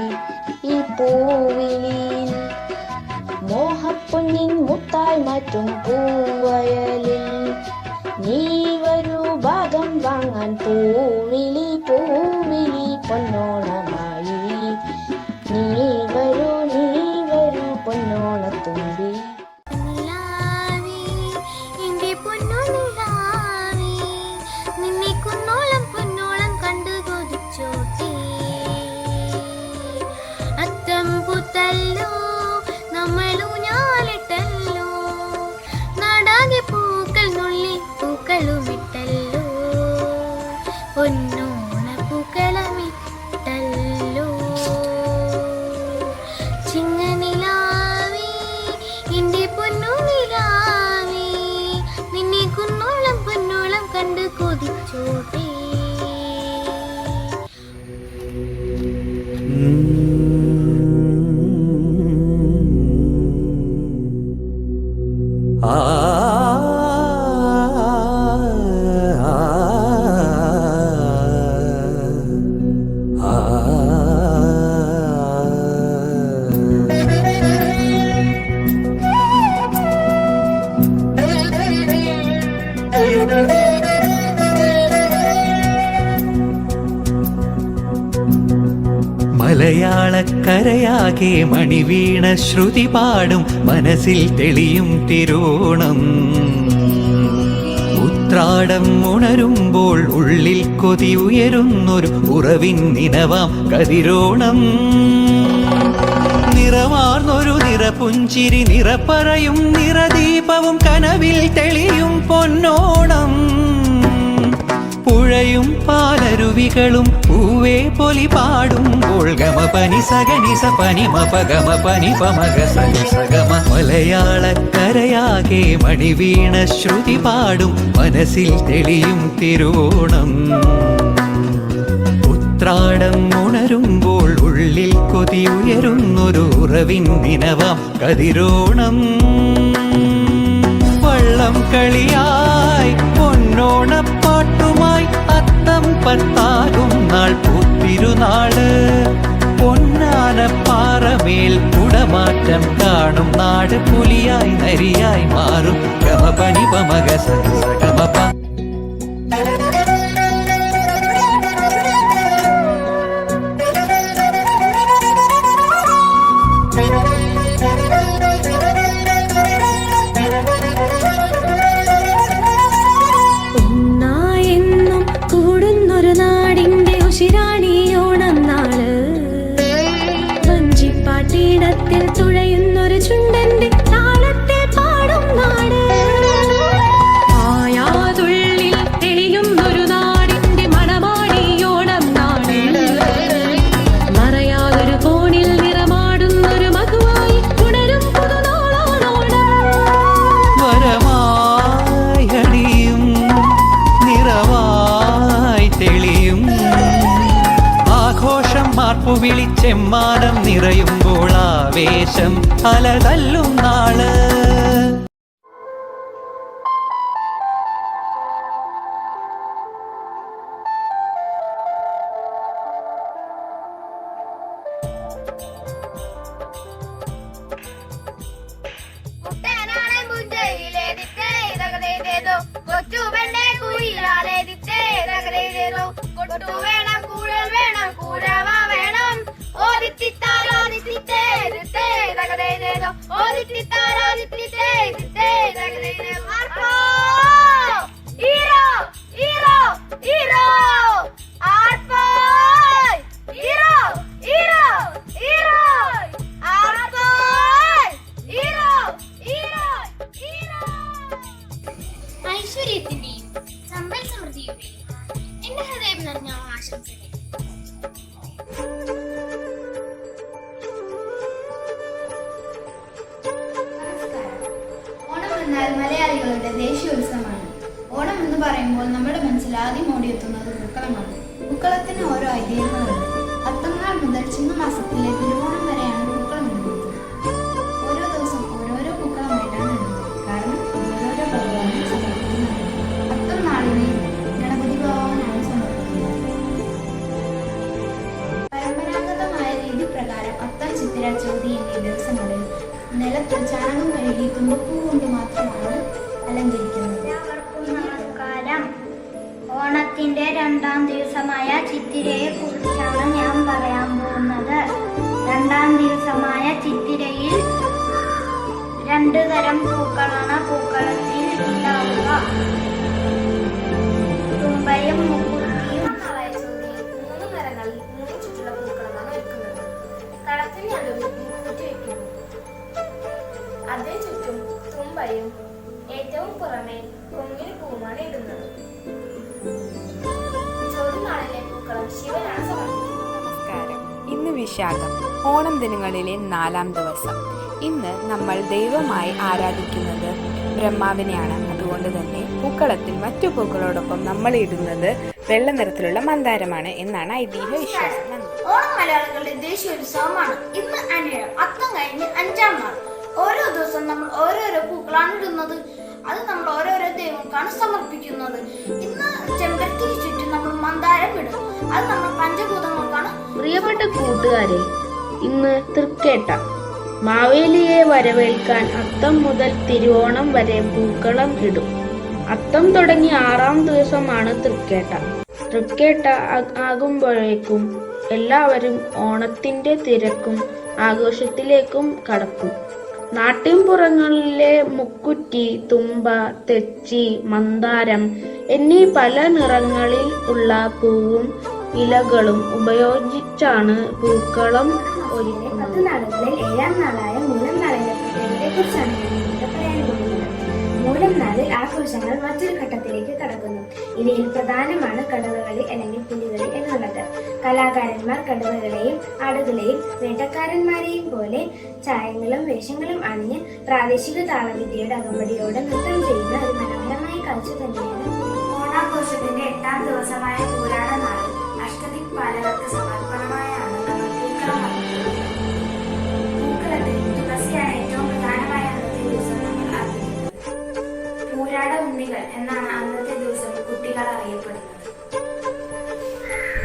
ഈ പൂവിളിയിൽ. മോഹപ്പൊന്നിൻ മുത്തായി മാറ്റും പൂവയലിൽ. നീ വരൂ ഭാഗം വാങ്ങാൻ പൂവിളി പൊന്നോണമായി. നീ വരൂ പൊന്നോണത്തുമ്പി.
നിന്നെ കുന്നോളം പൊന്നോളം കണ്ടു കൊതിച്ചോട്ടെ. അത്തം പൂത്തല്ലോ നമ്മളൂഞ്ഞാലിട്ടല്ലോ. നാടാകെ പൂക്കൾ നുള്ളി പൂക്കളുമിട്ടല്ലോ. പൊന്നോണ പൂക്കളമിട്ടല്ലോ. ചിങ്ങനിലാവേ എന്റെ പൊന്നു നിലാവേ. നിന്നെ കുന്നോളം പൊന്നോളം കണ്ട് കൊതിച്ചോട്ടെ.
മലയാളക്കരയാകെ മണിവീണ ശ്രുതി പാടും മനസ്സിൽ തെളിയും തിരുവോണം. ഉത്രാടം ഉണരുമ്പോൾ ഉള്ളിൽ കൊതി ഉയരുന്നൊരു ഉറവിൻ നിനവാം കതിരോണം. നിറമാർന്നൊരു നിറപുഞ്ചിരി നിറപ്പറയും നിറദീപവും കനവിൽ തെളിയും പൊന്നോണം. പുഴയും പാലരുവികളും പൂവേ പൊലി പാടുമ്പോൾ ഗമപനി സഗനിസ പനി മപഗമ പനി പമഗ സഗമ. മലയാളക്കരയാകെ മണിവീണ ശ്രുതി പാടും മനസ്സിൽ തെളിയും തിരുവോണം. ഉത്രാടം ഉണരുമ്പോൾ ഉള്ളിൽ കൊതി ഉയരുന്നൊരു ഉറവിൻ നിനവാം കതിരോണം. വള്ളം കളിയായി പൊന്നോണപ്പാട്ടുമായി അത്തം പത്താകും നാൾ പൂത്തിരുനാള്. പൊന്നാനപ്പാറമേൽ കുടമാറ്റം കാണും നാട് പുലിയായി നരിയായി മാറും ഗമപനി പമഗ സഗമപ.
തുഴയുന്നൊരു ചുണ്ടന്റെ താളത്തിൽ പാടും നാട്. ആയാതുള്ളിൽ തെളിയുന്നൊരു നാടിന്റെ മണമാടിയോണം നാട്. മറയാതൊരു കോണിൽ നിറമാടുന്നൊരു മധുവായി ഉണരും പുതുനാളോട്.
വരമായി അണിയും നിറവായി തെളിയും ആഘോഷം മാർപ്പു വിളിച്ചെമ്മാനം നിറയുമ്പോൾ ആവേശം അലതല്ലും നാള്.
വേണം കൂടൽ വേണം കൂടവ വേണം. ഓദിത്തിത്താരോ ദിത്തിത്തേ ദിത്തേ തകതേതോ. ഓദിത്തിത്താരോ ദിത്തിത്തേ ദിത്തേ തകതേതോ. ആർപ്പോ ഹീറോ ഹീറോ ഹീറോ. ആർപ്പോ ഹീറോ ഹീറോ ഹീറോ. ആർപ്പോ ഹീറോ ഹീറോ ഹീറോ. ഐശ്വര്യത്തിന്റെയും സമ്പൽ സമൃദ്ധിയുടെയും എന്റെ ഹൃദയം നിറഞ്ഞ ആശംസകൾ. ഓണം എന്നാൽ മലയാളികളുടെ ദേശീയോത്സവമാണ്. ഓണം എന്ന് പറയുമ്പോൾ നമ്മുടെ മനസ്സിൽ ആദ്യം ഓടിയെത്തുന്നത് പൂക്കളമാണ്. പൂക്കളത്തിന് ഓരോ ഐതിഹ്യങ്ങളുണ്ട്. അത്തംനാൾ മുതൽ ചിങ്ങമാസത്തിലെ തിരുവോണം വരെയാണ് പൂക്കളം ഇടുന്നത്. ഓരോ ദിവസം ഓരോരോ പൂക്കളമായിട്ടാണ് ഇടുന്നത്. കാരണം ഓരോരോ ഭഗവാനും സമർപ്പിക്കുന്നതാണ്. ഓണത്തിന്റെ 2ാം ദിവസമായ ചിത്തിരയെ കുറിച്ചാണ് ഞാൻ പറയാൻ പോകുന്നത്. 2ാം ദിവസമായ ചിത്തിരയിൽ 2 തരം പൂക്കളാണ് പൂക്കളത്തിൽ ഉണ്ടാവുക. തുമ്പയും മുക്കുറ്റിയും. 3 നിറങ്ങളിൽ 3 ചുറ്റുള്ള പൂക്കളമാണ് വെക്കുന്നത്. കളത്തിന് നടുവിൽ മുക്കുറ്റി വെക്കുന്നു. അതേ ചുറ്റും തുമ്പയും ഏറ്റവും പുറമേ കൊങ്ങിന് പൂവുമാണ് ഇടുന്നത്. ചോദ്യനാളിലെ പൂക്കളം ശിവനാണ് സമർപ്പിക്കുന്നത്.
നമസ്കാരം. ഇന്ന് വിശാഖം, ഓണം ദിനങ്ങളിലെ 4ാം ദിവസം. ഇന്ന് നമ്മൾ ദൈവമായി ആരാധിക്കുന്നത് ബ്രഹ്മാവിനെയാണ്. അതുകൊണ്ട് തന്നെ പൂക്കളത്തിൽ മറ്റു പൂക്കളോടൊപ്പം നമ്മൾ ഇടുന്നത് വെള്ള നിറത്തിലുള്ള മന്ദാരമാണ് എന്നാണ് ഐതിഹ്യ വിശ്വാസം.
ഓണം മലയാളികളുടെ ദേശീയ ഉത്സവമാണ്. ഇന്ന് അനിഴം, അത്തം കഴിഞ്ഞ് 5ാം നാൾ. ഓരോ ദിവസം നമ്മൾ ഓരോരോ പൂക്കളാണ് ഇടുന്നത്. അത് നമ്മൾ ഓരോരോ ദൈവങ്ങൾക്കാണ് സമർപ്പിക്കുന്നത്. ഇന്ന് ചെമ്പരത്തിക്ക് ചുറ്റും നമ്മൾ മന്ദാരം ഇടും. അത് നമ്മൾ പഞ്ചഭൂതങ്ങൾക്കാണ്.
പ്രിയപ്പെട്ട കൂട്ടുകാരെ, ഇന്ന് തൃക്കേട്ട. മാവേലിയെ വരവേൽക്കാൻ അത്തം മുതൽ തിരുവോണം വരെ പൂക്കളം ഇടും. അത്തം തുടങ്ങി 6ാം ദിവസമാണ് തൃക്കേട്ട. തൃക്കേട്ട ആകുമ്പോഴേക്കും എല്ലാവരും ഓണത്തിന്റെ തിരക്കും ആഘോഷത്തിലേക്കും കടക്കും. നാട്ടിൻപുറങ്ങളിലെ മുക്കുറ്റി, തുമ്പ, തെച്ചി, മന്ദാരം എന്നീ പല നിറങ്ങളിൽ ഉള്ള പൂവും ഇലകളും ഉപയോഗിച്ചാണ് പൂക്കളം ഒരുക്കുന്നത്.
10 നാളുകളിൽ 7ാം നാളായ മൂലം നാളിലെ പ്രത്യേകതയെ കുറിച്ചാണ് ഞാൻ ഇവിടെ പറയാൻ പോകുന്നത്. മൂലം നാളിൽ ആഘോഷങ്ങൾ മറ്റൊരു ഘട്ടത്തിലേക്ക് കടക്കുന്നു. ഇവയിൽ പ്രധാനമാണ് കടവകളി അല്ലെങ്കിൽ പുലികളി എന്നുള്ളത്. കലാകാരന്മാർ കടവകളെയും ആടുകളെയും വേട്ടക്കാരന്മാരെയും പോലെ ചായങ്ങളും വേഷങ്ങളും അണിഞ്ഞ് പ്രാദേശിക താളവിദ്യയുടെ അകമ്പടിയോടെ നൃത്തം ചെയ്യുന്ന ഒരു മനോഹരമായ കാഴ്ച തന്നെയാണ്. ഓണാഘോഷത്തിന്റെ 8ാം ദിവസമായ പൂരാട നാളിൽ അഷ്ടദിക്പാലകർക്ക് സമർപ്പണമായാണ് നമ്മൾ പൂക്കളം നടത്തുന്നത്. പൂക്കളത്തിൽ തുളസിയാണ് ഏറ്റവും പ്രധാനമായ അന്നത്തെ ദിവസം നമ്മൾ ആഘോഷിക്കുന്നത്. പൂരാട ഉണ്ണികൾ എന്നാണ് അന്നത്തെ ദിവസം കുട്ടികൾ അറിയപ്പെടുന്നത്.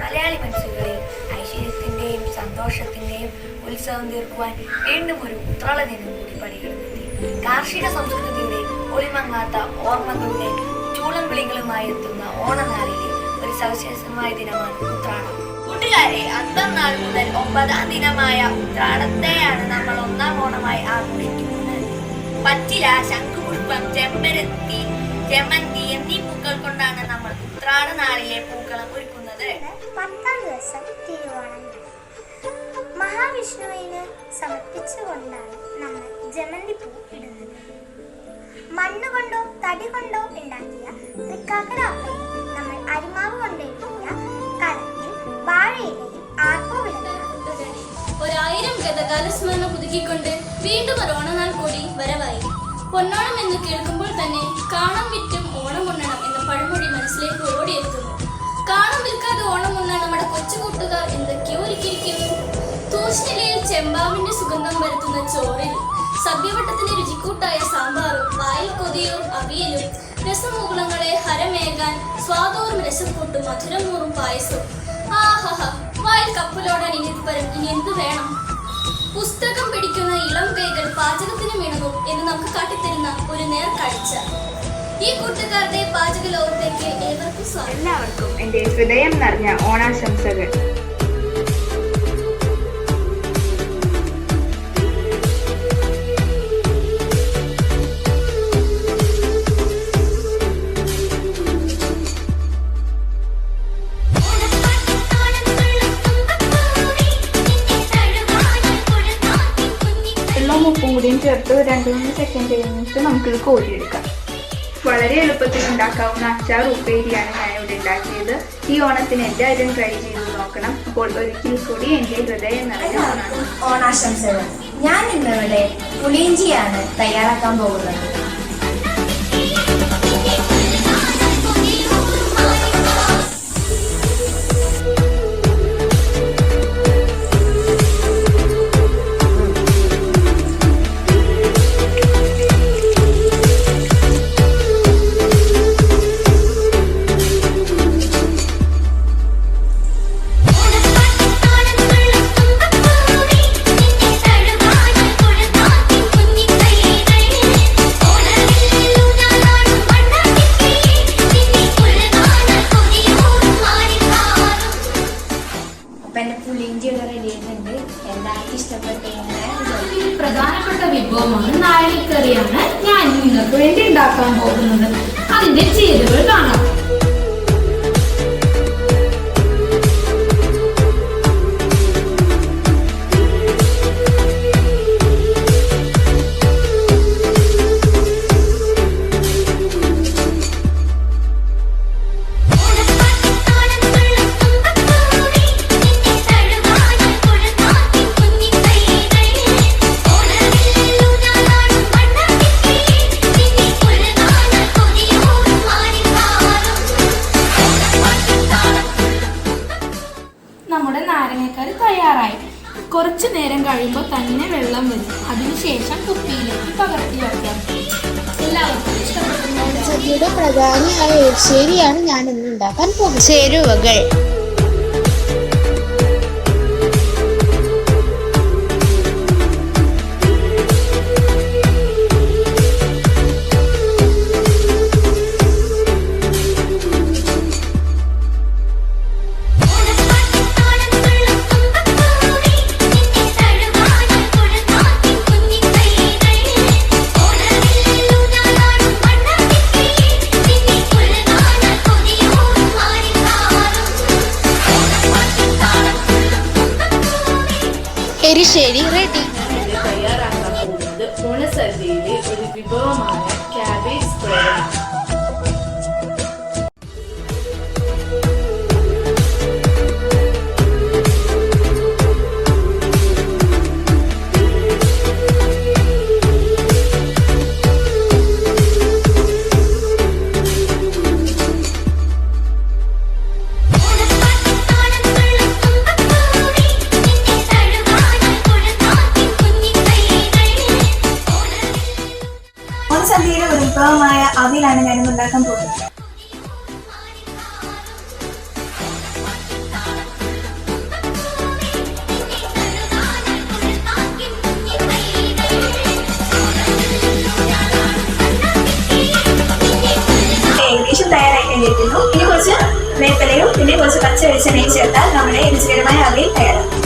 മലയാളി മനസ്സുകളിൽ ഐശ്വര്യത്തിന്റെയും സന്തോഷത്തിന്റെയും ഉത്സവം തീർക്കുവാൻ വീണ്ടും ഒരു ഉത്രാള ദിനം കൂടി പടികളെത്തി. കാർഷിക സംസ്കൃതിയുടെ ഒളിമങ്ങാത്ത ഓർമ്മകളുടെ ചൂളം വിളികളുമായി എത്തുന്ന ഓണനാളിലെ ഒരു സവിശേഷമായ ദിനമാണ് ഉത്രാടം. കൂട്ടുകാരെ, അത്തം നാൾ മുതൽ 9ാം ദിനമായ ഉത്രാടത്തെയാണ് നമ്മൾ 1ാം ഓണമായി ആഘോഷിക്കുന്നത്. പച്ചില, ശംഖുപുഷ്പം, ചെമ്പരത്തി, ജമന്തി എന്നീ പൂക്കൾ കൊണ്ടാണ് നമ്മൾ ഉത്രാട നാളിലെ പൂക്കളം ഒരുക്കുന്നത്.
10ാം ദിവസം തിരുവോണം. മഹാവിഷ്ണുവിന് സമർപ്പിച്ചുകൊണ്ടാണ് നമ്മൾ ജമന്തി പൂ ഇടുന്നത്. മണ്ണുകൊണ്ടോ തടി കൊണ്ടോ ഉണ്ടാക്കിയ തൃക്കാക്കര അപ്പയും നമ്മൾ അരിമാവ് കൊണ്ടെഴുതിയ കലത്തിൽ വാഴയിലയും ആർപ്പുവിളക്കും.
1000 ഗതകാല സ്മരണ പുതുക്കിക്കൊണ്ട് വീണ്ടും ഒരു ഓണനാൾ കൂടി വരവായി. പൊന്നോണം എന്ന് കേൾക്കുമ്പോൾ തന്നെ കാണം വിറ്റും ഓണം ഉണ്ണണം എന്ന പഴമൊഴി മനസ്സിലേക്ക് ഓടിയെത്തുന്നു. കാണം വിൽക്കാതെ ഓണം ഉണ്ണാൻ നമ്മുടെ കൊച്ചു കൂട്ടുകാർ എന്തൊക്കെയോ ഒരുക്കിയിരിക്കുന്നു. തൂഷ്നിലയിൽ ചെമ്പാവിന്റെ സുഗന്ധം വരുത്തുന്ന ചോറിൽ സദ്യവട്ടത്തിന്റെ രുചിക്കൂട്ടായ സാമ്പാറും വായിൽ കൊതിയോ അവിയലും രസമുകുളങ്ങളെ ഹരമേകാൻ സ്വാദോറും രസം കൂട്ടും മധുരമൂറും പായസവും. ആഹഹ, വായിൽ കപ്പലോടാൻ ഇനി എന്ത് വേണം? പുസ്തകം പിടിക്കുന്ന ഇളം കൈകൾ പാചകത്തിന് മിണങ്ങും എന്ന് നമുക്ക് കാട്ടിത്തരുന്ന ഒരു നേർക്കാഴ്ച. ഈ കൂട്ടുകാരുടെ പാചക ലോകത്തേക്ക് ഏവർക്കും സ്വാഗതം.
എല്ലാവർക്കും എന്റെ ഹൃദയം നിറഞ്ഞ ഓണാശംസകൾ. ഉപ്പും കൂടിയും ചേർത്ത് 2-3 സെക്കൻഡ് കഴിഞ്ഞിട്ട് നമുക്കിത് കോരിയെടുക്കാം. വളരെ എളുപ്പത്തിൽ ഉണ്ടാക്കാവുന്ന അച്ചാർ ഉപ്പേരിയാണ് ഞാനിവിടെ ഉണ്ടാക്കിയത്. ഈ ഓണത്തിന് എല്ലാവരും ട്രൈ ചെയ്ത് നോക്കണം. അപ്പോൾ ഒരിക്കൽ കൂടി എൻ്റെ ഹൃദയം നിറഞ്ഞ
ഓണാശംസകൾ. ഞാൻ ഇന്നിവിടെ പുളിയിഞ്ചിയാണ് തയ്യാറാക്കാൻ പോകുന്നത്. വിഭവമാണ് നാരങ്ങക്കറിയാണ് ഞാൻ നിങ്ങൾക്ക് വേണ്ടി ഉണ്ടാക്കാൻ പോകുന്നത്. അതിന്റെ ചേരുവകൾ കാണാം. നമ്മുടെ നാരങ്ങക്കറി തയ്യാറായി. കുറച്ചു നേരം കഴിയുമ്പോൾ തന്നെ വെള്ളം വരും. അതിനുശേഷം കുപ്പിയിലേക്ക് പകർത്തി വയ്ക്കാം. എല്ലാവർക്കും ഇഷ്ടപ്പെടുന്ന
സദ്യയുടെ പ്രധാനിയായ എരിശ്ശേരിയാണ് ഞാൻ ഇന്ന് ഉണ്ടാക്കാൻ പോകുന്നത്. ചേരുവകൾ: എരിശ്ശേരി റെഡി.
തയ്യാറാക്കാൻ പോകുന്നത് ഓണസദ്യയിലെ ഒരു വിഭവമായ ക്യാബേജ് തോരൻ.
ഓണസദ്യയിലെ ഒരു വിഭവമായ അവിലാണ് ഞാനിന്ന് ഉണ്ടാക്കാൻ പോകുന്നത്. ഏകദേശം തയ്യാറായി കഴിഞ്ഞിരിക്കുന്നു. ഇനി കുറച്ച് വേപ്പിലയും പിന്നെ കുറച്ച് പച്ച വെളിച്ചെണ്ണയും ചേർത്താൽ നമ്മുടെ രുചികരമായ അവിയൽ തയ്യാറാക്കും.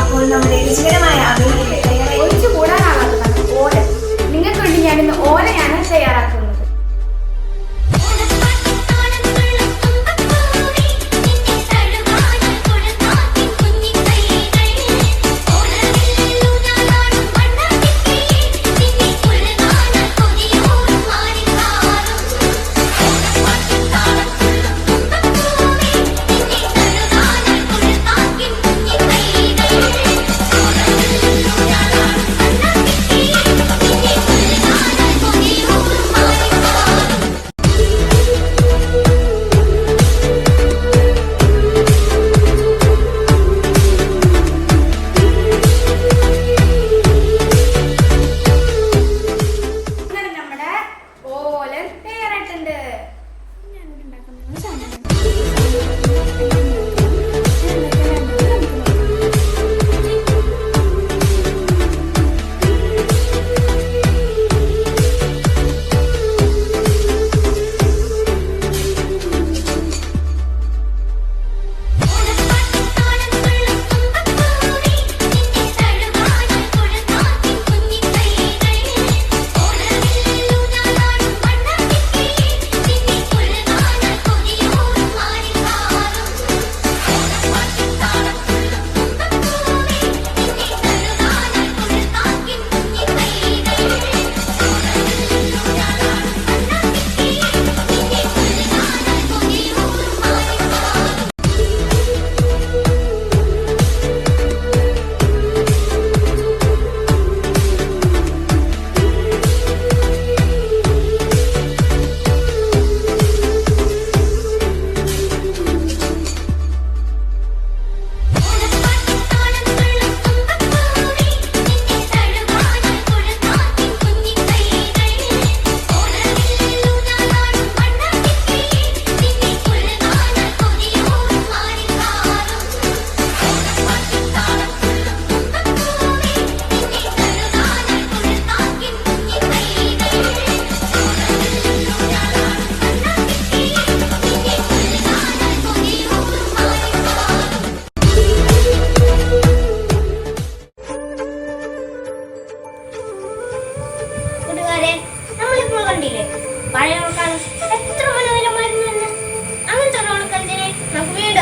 അപ്പോൾ നമ്മുടെ രുചികരമായ അവിയലിലേക്ക്
ഒഴിച്ചു കൂടാനാകാത്തതാണ് ഓല. നിങ്ങൾക്ക് വേണ്ടി ഞാനിന്ന് ഓലയാണ് തയ്യാറാക്കുന്നത്.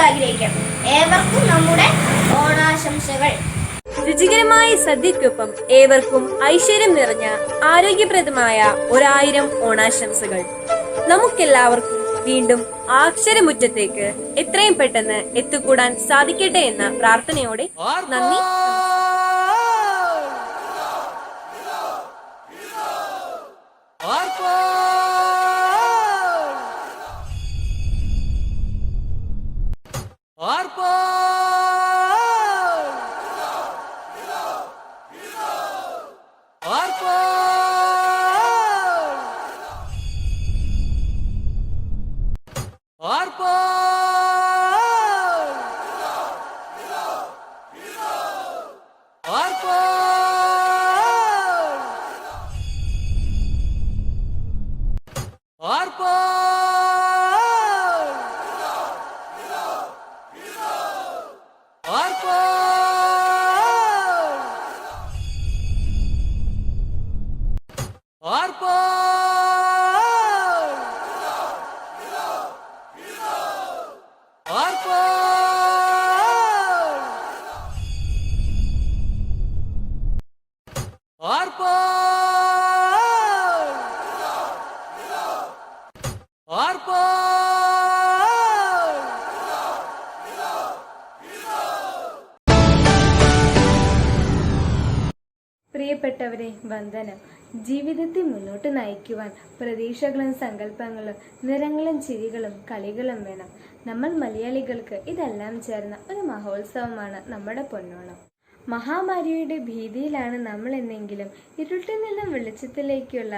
ആഗ്രഹിക്കാം. ഏവർക്കും നമ്മുടെ ഓണാശംസകൾ.
രുചികരമായ സദ്യക്കൊപ്പം ഏവർക്കും ഐശ്വര്യം നിറഞ്ഞ ആരോഗ്യപ്രദമായ 1000 ഓണാശംസകൾ. നമുക്കെല്ലാവർക്കും വീണ്ടും അക്ഷരമുറ്റത്തേക്ക് എത്രയും പെട്ടെന്ന് എത്തിക്കൂടാൻ സാധിക്കട്ടെ എന്ന പ്രാർത്ഥനയോടെ നന്ദി.
പ്രിയപ്പെട്ടവരെ, വന്ദനം. ജീവിതത്തെ മുന്നോട്ട് നയിക്കുവാൻ പ്രതീക്ഷകളും സങ്കല്പങ്ങളും നിറങ്ങളും ചിരികളും കളികളും വേണം. നമ്മൾ മലയാളികൾക്ക് ഇതെല്ലാം ചേർന്ന ഒരു മഹോത്സവമാണ് നമ്മുടെ പൊന്നോണം. മഹാമാരിയുടെ ഭീതിയിലാണ് നമ്മൾ എന്നെങ്കിലും ഇരുട്ടിൽ നിന്നും വെളിച്ചത്തിലേക്കുള്ള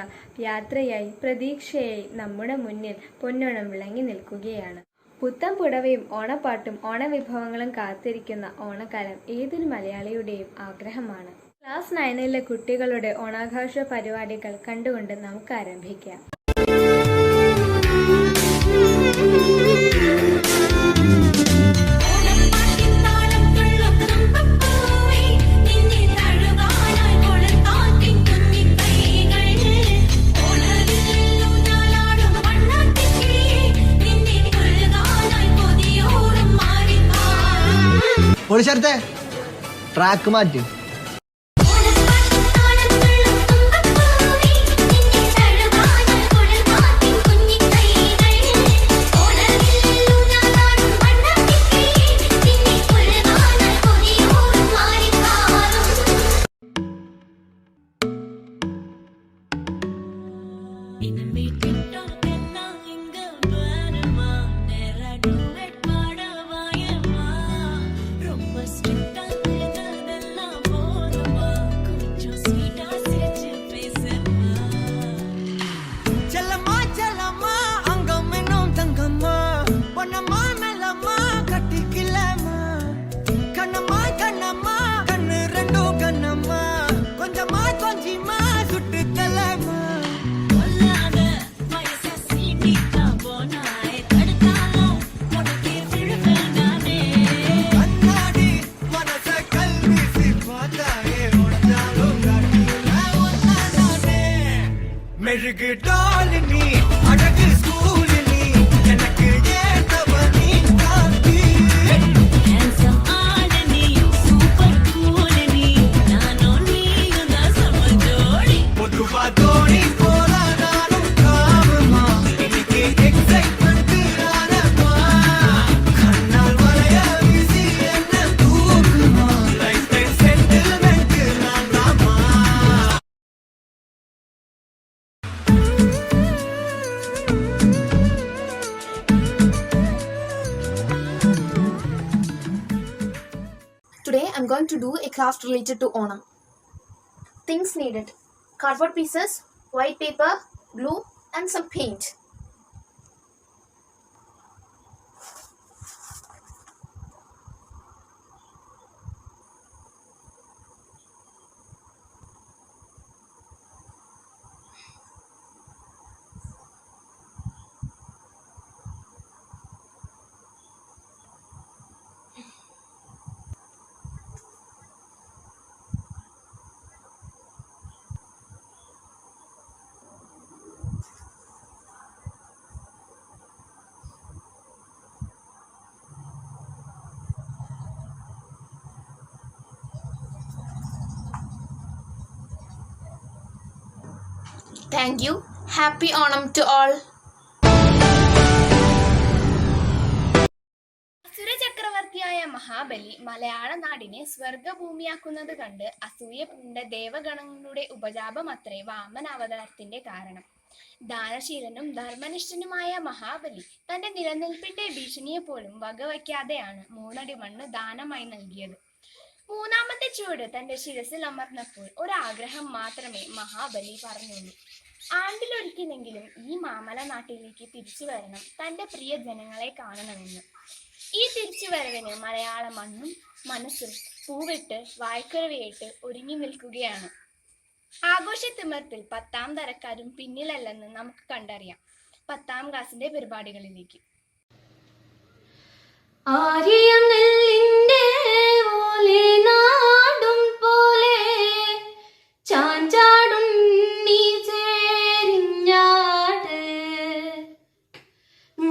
യാത്രയായി പ്രതീക്ഷയായി നമ്മുടെ മുന്നിൽ പൊന്നോണം വിളങ്ങി നിൽക്കുകയാണ്. പുത്തൻ പുടവയും ഓണപ്പാട്ടും ഓണവിഭവങ്ങളും കാത്തിരിക്കുന്ന ഓണക്കാലം ഏതൊരു മലയാളിയുടെയും ആഗ്രഹമാണ്. ക്ലാസ് 9ലെ കുട്ടികളുടെ ഓണാഘോഷ പരിപാടികൾ കണ്ടുകൊണ്ട് നമുക്ക് ആരംഭിക്കാം.
ട്രാക്ക് മാറ്റി.
Today I'm going to do a craft related to Onam. Things needed: cardboard pieces, white paper, glue and some paint. Thank you. Happy Onam to all.
അസുരചക്രവർത്തിയായ Mahabali മലയാള നാടിനെ സ്വർഗഭൂമിയാക്കുന്നത് കണ്ട് അസൂയ പൂണ്ട ദേവഗണങ്ങളുടെ ഉപജാപമത്രേ വാമനാവതാരത്തിന്റെ കാരണം. ദാനശീലനും ധർമ്മനിഷ്ഠനുമായ മഹാബലി തന്റെ നിലനിൽപ്പിന്റെ ഭീഷണിയെ പോലും വകവയ്ക്കാതെയാണ് 3 അടി മണ്ണ് ദാനമായി നൽകിയത്. 3ാമത്തെ ചുവട് തന്റെ ശിരസിൽ അമർന്നപ്പോൾ ഒരാഗ്രഹം മാത്രമേ മഹാബലി പറഞ്ഞുള്ളൂ. ആണ്ടിലൊരിക്കലെങ്കിലും ഈ മാമല നാട്ടിലേക്ക് തിരിച്ചു വരണം, തന്റെ പ്രിയ ജനങ്ങളെ കാണണമെന്ന്. ഈ തിരിച്ചുവരവിന് മലയാള മണ്ണും മനസ്സും പൂവിട്ട് വായ്ക്കുഴവിയിട്ട് ഒരുങ്ങി നിൽക്കുകയാണ്. ആഘോഷത്തിമർപ്പിൽ 10ാം തരക്കാരും പിന്നിലല്ലെന്ന് നമുക്ക് കണ്ടറിയാം. 10ാം ക്ലാസിന്റെ പരിപാടികളിലേക്ക്.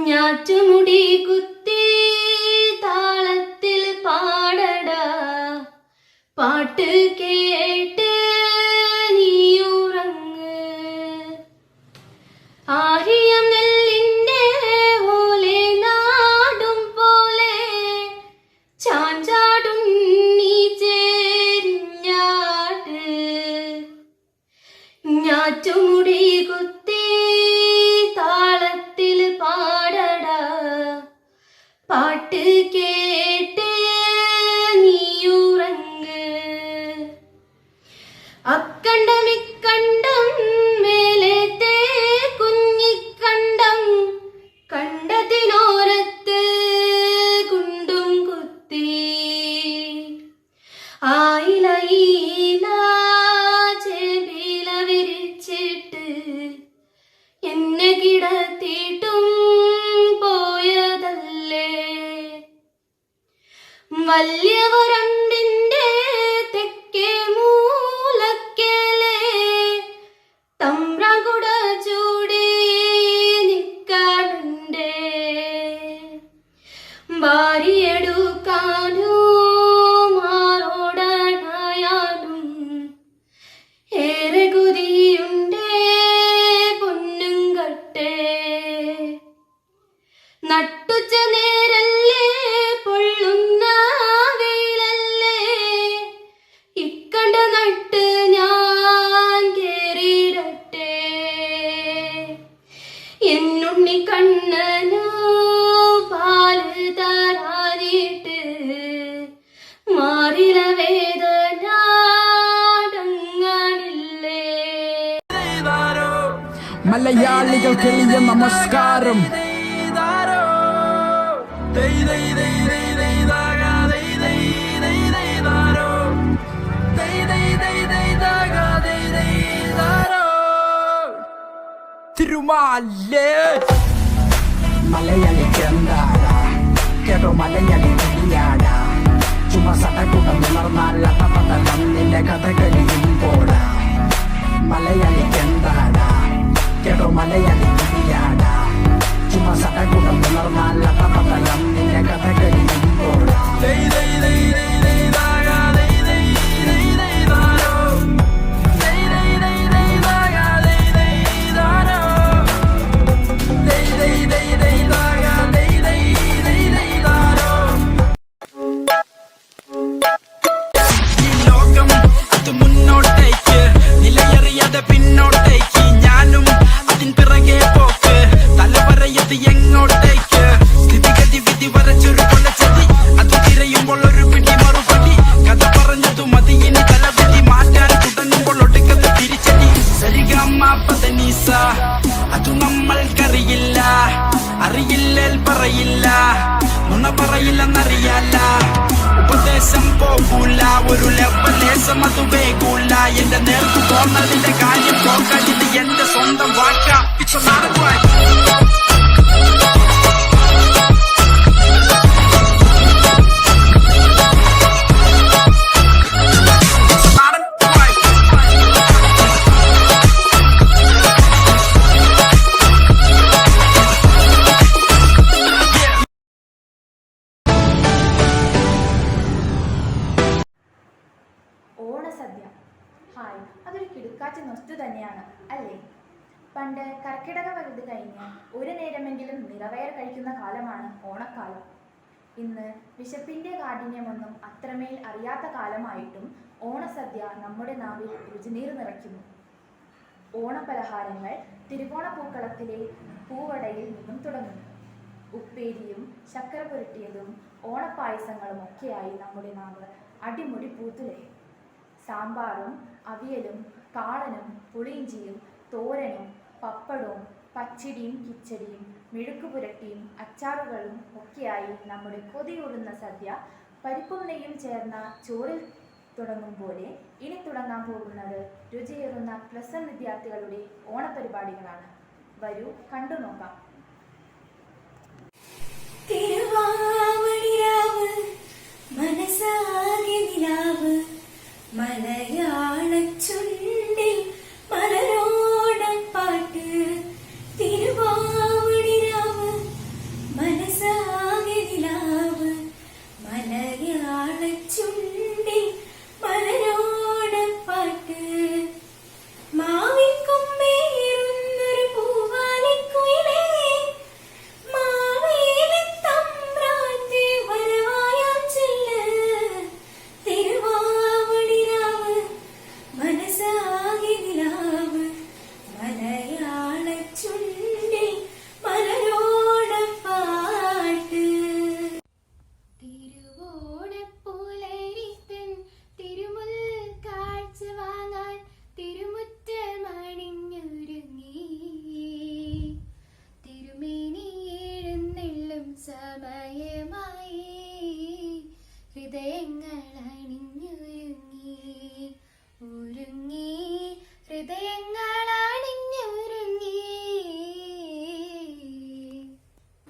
ഞാറ്റുമുടി കുത്തി താളത്തിൽ പാടടാ, പാട്ട് കേട്ട് നീയുറങ്ങ്. ആരിയം നെല്ലിന്റെ ഓലെ നാടും പോലെ ചാഞ്ചാടും നീ ചേരിഞ്ഞാട്. ഞാറ്റുമുടി കുത്തി താളത്തിൽ പാടടാ, പാട്ട് കേട്ട് നീയുറങ്ങ്. അക്കണ്ടം ഇക്കണ്ടം മേലേത്തെ കുഞ്ഞിക്കണ്ടം കണ്ടതിനോരത്ത് കുണ്ടും കുത്തി. ആയില ഈല ചേമ്പില വിരിച്ചിട്ട് എന്നെ കിടത്തിയിട്ടും പോയതല്ലേ. വല്യവരമ്പിന്റെ തെക്കേ മൂലക്കേലെ തമ്പ്രാകുട ചൂടി നിക്കാനുണ്ടേ. ഭാര്യയെടുക്കാനോ മാറോടാനായാലും ഏറെ കൊതിയുണ്ടേ പൊന്നും കട്ടേ. നട്ടുച്ച നേരല്ലേ പൊള്ളുന്ന വെയിലല്ലേ, ഇക്കണ്ട നട്ട് ഞാൻ കേറിയിടട്ടെ. എന്നുണ്ണി കണ്ണനോ പാല് തരാനിട്ട് മാറില വേദന അടങ്ങാനില്ലേ.
മലയാളികൾക്ക് എളിയ നമസ്കാരം. തിരുമാലേ മലയാളി ചെന്താടാ, കേട്ടോ മലയാളി കളിയാടാ. ചുമ സടകൂട്ടം ഉണർന്നാൽ അപ്പതലം നിന്റെ കഥകളിയും പോടാ. മലയാളി ചെന്താടാ, കേട്ടോ മലയാളി കളിയാടാ. ചുമ സടകൂട്ടം ഉണർന്നാൽ അപ്പതലം നിന്റെ കഥകളിയും പോടാ. പിന്നോട്ടേക്ക് ഞാനും അതിൻ പിറകെ പോക്ക്. തലവരയത് എങ്ങോട്ടേക്ക് സ്ഥിതിഗതി വിധി വരച്ചൊരു കൊലച്ചതി. അത് തിരയുമ്പോൾ ഒരു പിടി മറുപടി. കഥ പറഞ്ഞതു മതി ഇനി തലവിധി മാറ്റാൻ തുടങ്ങുമ്പോൾ ഒടുക്കത്ത് തിരിച്ചടി. സരിഗമ പദനീസ അതു നമ്മൾക്കറിയില്ല. അറിയില്ലേൽ പറയില്ല, നുണ പറയില്ലെന്നറിയാല. ഉപദേശം പോകൂല, ഒരു ലെവലേശം അത് വേകൂല. എന്റെ നേർക്ക് പോന്നതിന്റെ കാര്യം പോക്കാൻ ഇത് എന്റെ സ്വന്തം വാക്ക. ഇറ്റ്സ് എ നാടകമായി.
ഓണസദ്യ, ഹായ്, അതൊരു കിടുക്കാച്ച നൊസ്റ്റു തന്നെയാണ് അല്ലേ? പണ്ട് കർക്കിടക പകുതി കഴിഞ്ഞ് ഒരു നേരമെങ്കിലും നിറവയർ കഴിക്കുന്ന കാലമാണ് ഓണക്കാലം. ഇന്ന് വിശപ്പിൻ്റെ കാഠിന്യമൊന്നും അത്രമേൽ അറിയാത്ത കാലമായിട്ടും ഓണസദ്യ നമ്മുടെ നാവിൽ രുചിനീർ നിറയ്ക്കുന്നു. ഓണപലഹാരങ്ങൾ തിരുവോണപ്പൂക്കളത്തിലെ പൂവടയിൽ നിന്നും തുടങ്ങുന്നു. ഉപ്പേരിയും ശർക്കര പുരട്ടിയതും ഓണപ്പായസങ്ങളും ഒക്കെയായി നമ്മുടെ നാവ് അടിമുടി പൂത്തുലയും. സാമ്പാറും അവിയലും കാളനും പുളിയിഞ്ചിയും തോരനും പപ്പടവും പച്ചടിയും കിച്ചടിയും മെഴുക്ക് പുരട്ടിയും അച്ചാറുകളും ഒക്കെയായി നമ്മുടെ കൊതിയൂറുന്ന സദ്യ പരിപ്പും നെയ്യും ചേർന്ന ചോറിൽ തുടങ്ങും പോലെ ഇനി തുടങ്ങാൻ പോകുന്നത് രുചിയേറുന്ന പ്ലസ് 1 വിദ്യാർത്ഥികളുടെ ഓണപരിപാടികളാണ്. വരൂ കണ്ടു നോക്കാം.
മനസാകെ നിലാവ് മലയാള ചുണ്ടിൽ മലരോടം പാട്ട് തിരുവാവണിരാവ് മനസാകെ നിലാവ് മലയാള ചുണ്ടിൽ മലരോടം പാട്ട് മാവിൻ കൊമ്പേറുന്നൊരു പൂവാലിക്കുയിലേ മാവേലി തമ്പ്രാന്റെ വരവായാം ചെല്ല് തിരുവാവണിരാവ് മനസാകെ നിലാവ് മലയാള ചുണ്ടിൽ മലരോടം പാട്ട് തിരുവോണപ്പൂലരിത്തൻ തിരുമുൽ കാഴ്ച വാങ്ങാൻ തിരുമുറ്റമണിഞ്ഞൊരുങ്ങി തിരുമേനി എഴുന്നെള്ളും സമയമായി ഹൃദയങ്ങൾ അണിഞ്ഞൊരുങ്ങി ഒരുങ്ങി ഹൃദയങ്ങൾ അണിഞ്ഞൊരുങ്ങി.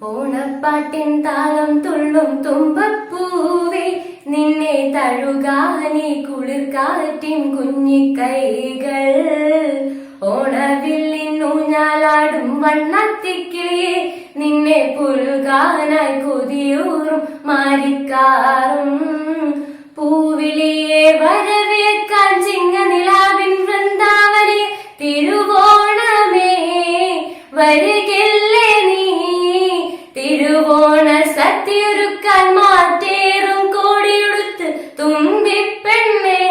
ഓണപ്പാട്ടിൻ താളം തുള്ളും തുമ്പപ്പൂവേ നിന്നെ തഴുകാനീ കുളിർക്കാറ്റിൻ കുഞ്ഞിക്കൈകൾ ഓണവില്ലിൻ ഊഞ്ഞാലാടും വണ്ണത്തിക്കിളിയെ നിന്നെ പുൽകാനായി കൊതിയൂറും മാരിക്കാറും പൂവിളിയെ വരവേൽക്കാൻ ചിങ്ങനിലാവിൻ വൃന്ദാവനെ തിരുവോണമേ വരികില്ലേ നീ തിരുവോണ സദ്യയൊരുക്കാൻ മാറ്റേറും കോടിയുടുത്ത് തുമ്പിപ്പെണ്ണേ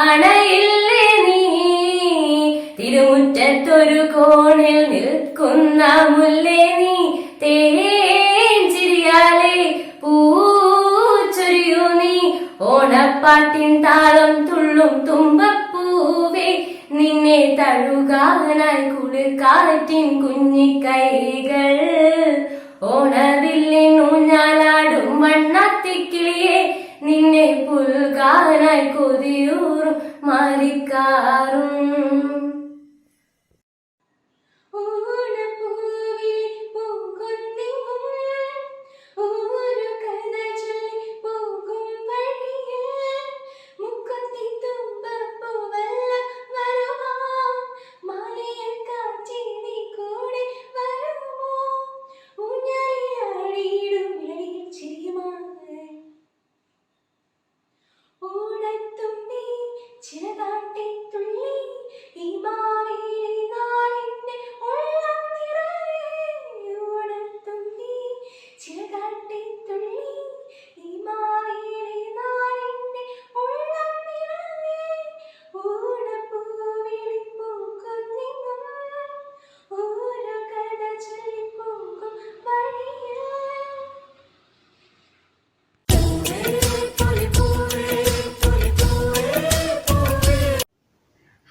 അണയില്ലേ നീ തിരുമുറ്റത്തൊരു കോണിൽ നിൽക്കുന്ന മുല്ലേ നീ തേഞ്ചിരിയാലേ പൂച്ചൊരിയൂ നീ ഓണപ്പാട്ടിൻ താളം തുള്ളും തുമ്പപ്പൂവേ നിന്നെ തഴുകാനായി കുളിർക്കാറ്റിൻ കുഞ്ഞിക്കൈകൾ ഓണവില്ലിൻ ഊഞ്ഞാലാടും വണ്ണത്തിക്കിളിയെ നിന്നെ പുൽകാനായി കൊതിയൂറും മാറിക്കാറും.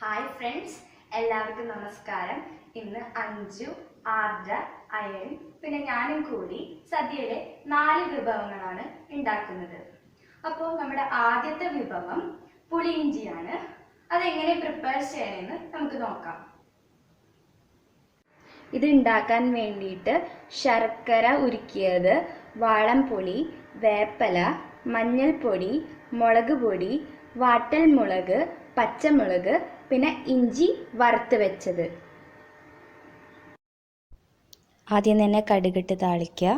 ഹായ് ഫ്രണ്ട്സ്, എല്ലാവർക്കും നമസ്കാരം. ഇന്ന് അഞ്ജു, ആർദ്ര, അയൻ പിന്നെ ഞാനും കൂടി സദ്യയുടെ 4 വിഭവങ്ങളാണ് ഉണ്ടാക്കുന്നത്. അപ്പോൾ നമ്മുടെ ആദ്യത്തെ വിഭവം പുളിയിഞ്ചിയാണ്. അതെങ്ങനെ പ്രിപ്പയർ ചെയ്യണമെന്ന് നമുക്ക് നോക്കാം.
ഇത് ഉണ്ടാക്കാൻ വേണ്ടിയിട്ട് ശർക്കര ഉരുക്കിയത്, വാളംപുളി, വേപ്പല, മഞ്ഞൾപ്പൊടി, മുളക് പൊടി, വാട്ടൽമുളക്, പച്ചമുളക് പിന്നെ ഇഞ്ചി വറുത്ത് വെച്ചത്.
ആദ്യം തന്നെ കടുകിട്ട് താളിക്കുക.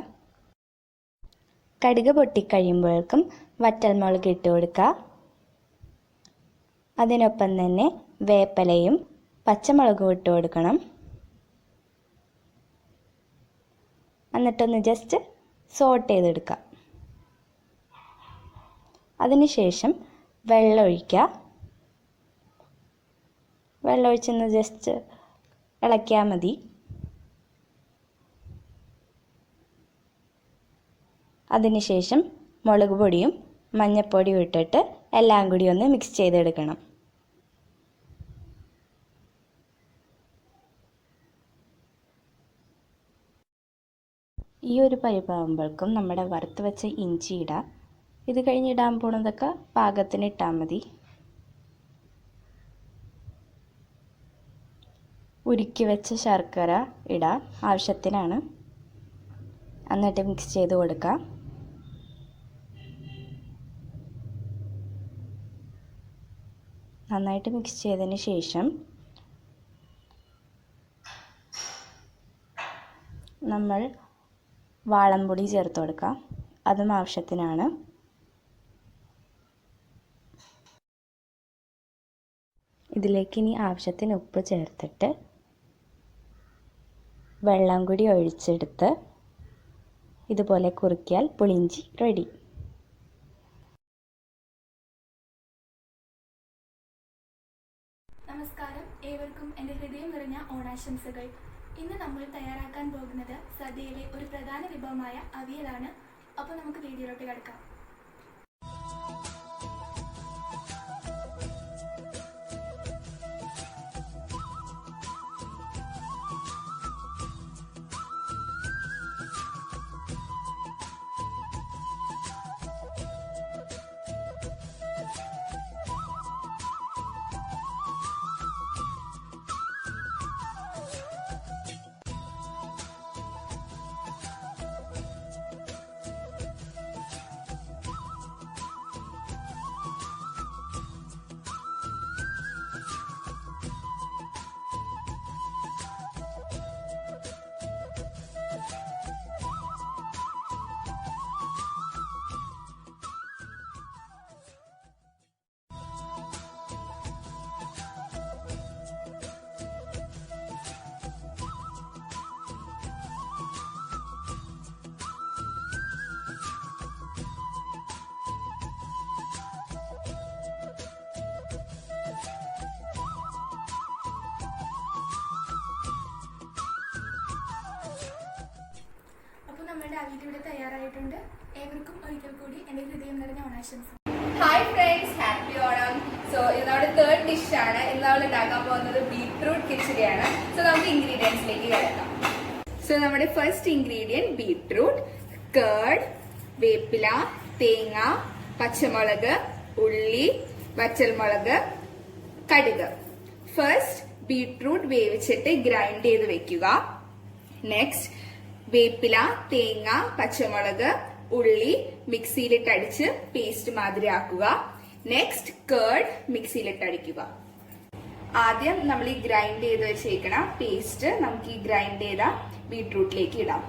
കടുക് പൊട്ടിക്കഴിയുമ്പോഴേക്കും വറ്റൽമുളക് ഇട്ട് കൊടുക്കുക. അതിനൊപ്പം തന്നെ വേപ്പലയും പച്ചമുളകും ഇട്ട് കൊടുക്കണം. എന്നിട്ടൊന്ന് ജസ്റ്റ് സോട്ട് ചെയ്തെടുക്കുക. അതിനുശേഷം വെള്ളം ഒഴിക്കുക. വെള്ളം ഒഴിച്ചൊന്ന് ജസ്റ്റ് ഇളക്കിയാൽ മതി. അതിനുശേഷം മുളക് പൊടിയും മഞ്ഞൾപ്പൊടിയും ഇട്ടിട്ട് എല്ലാം കൂടി ഒന്ന് മിക്സ് ചെയ്തെടുക്കണം. ഈ ഒരു പരിവാകുമ്പോഴേക്കും നമ്മുടെ വറുത്ത് വെച്ച ഇഞ്ചി ഇടാം. ഇത് കഴിഞ്ഞ് ഇടാൻ പോണതൊക്കെ പാകത്തിന് ഇട്ടാൽ മതി. ഉരുക്കി വെച്ച ശർക്കര ഇടാം, ആവശ്യത്തിനാണ്. എന്നിട്ട് മിക്സ് ചെയ്ത് കൊടുക്കാം. നന്നായിട്ട് മിക്സ് ചെയ്തതിന് ശേഷം നമ്മൾ വാളംപൊടി ചേർത്ത് കൊടുക്കാം, അതും ആവശ്യത്തിനാണ്. ഇതിലേക്ക് ഇനി ആവശ്യത്തിന് ഉപ്പ് ചേർത്തിട്ട് വെള്ളം കൂടി ഒഴിച്ചെടുത്ത് ഇതുപോലെ കുറുക്കിയാൽ പുളിയിഞ്ചി റെഡി.
നമസ്കാരം, ഏവർക്കും എൻ്റെ ഹൃദയം നിറഞ്ഞ ഓണാശംസകൾ. ഇന്ന് നമ്മൾ തയ്യാറാക്കാൻ പോകുന്നത് സദ്യയിലെ ഒരു പ്രധാന വിഭവമായ അവിയലാണ്. അപ്പോൾ നമുക്ക് വീഡിയോയിലോട്ട് കിടക്കാം. നമ്മുടെ അവിയൽ ഇവിടെ തയ്യാറായിട്ടുണ്ട്. ഏവർക്കും ഒരിക്കൽ കൂടി എൻ്റെ ഹൃദയം നിറഞ്ഞ ഓണാശംസ.
Hi friends, happy Onam. So ഇത് നമ്മുടെ തേർഡ് ഡിഷാണ്. ഇന്ന് നമ്മൾ ഉണ്ടാക്കാൻ പോകുന്നത് ബീട്രൂട്ട് കിച്ചടിയാണ്. സോ നമുക്ക് ഇൻഗ്രീഡിയൻസിലേക്ക് കിടക്കാം. സോ നമ്മുടെ ഫസ്റ്റ് ഇൻഗ്രീഡിയൻറ്റ് ബീട്രൂട്ട്, കേർഡ്, വേപ്പില, തേങ്ങ, പച്ചമുളക്, ഉള്ളി, വറ്റൽമുളക്, കടുക്. ഫസ്റ്റ് ബീട്രൂട്ട് വേവിച്ചിട്ട് ഗ്രൈൻഡ് ചെയ്ത് വെക്കുക. നെക്സ്റ്റ് വേപ്പില, തേങ്ങ, പച്ചമുളക്, ഉള്ളി മിക്സിയിലിട്ട് അടിച്ച് പേസ്റ്റ് മാതിരി ആക്കുക. നെക്സ്റ്റ് കേർഡ് മിക്സിയിലിട്ട് അടിക്കുക. ആദ്യം നമ്മൾ ഈ ഗ്രൈൻഡ് ചെയ്ത് വെച്ചേക്കണ പേസ്റ്റ് നമുക്ക് ഈ ഗ്രൈൻഡ് ചെയ്ത ബീട്രൂട്ടിലേക്ക് ഇടാം.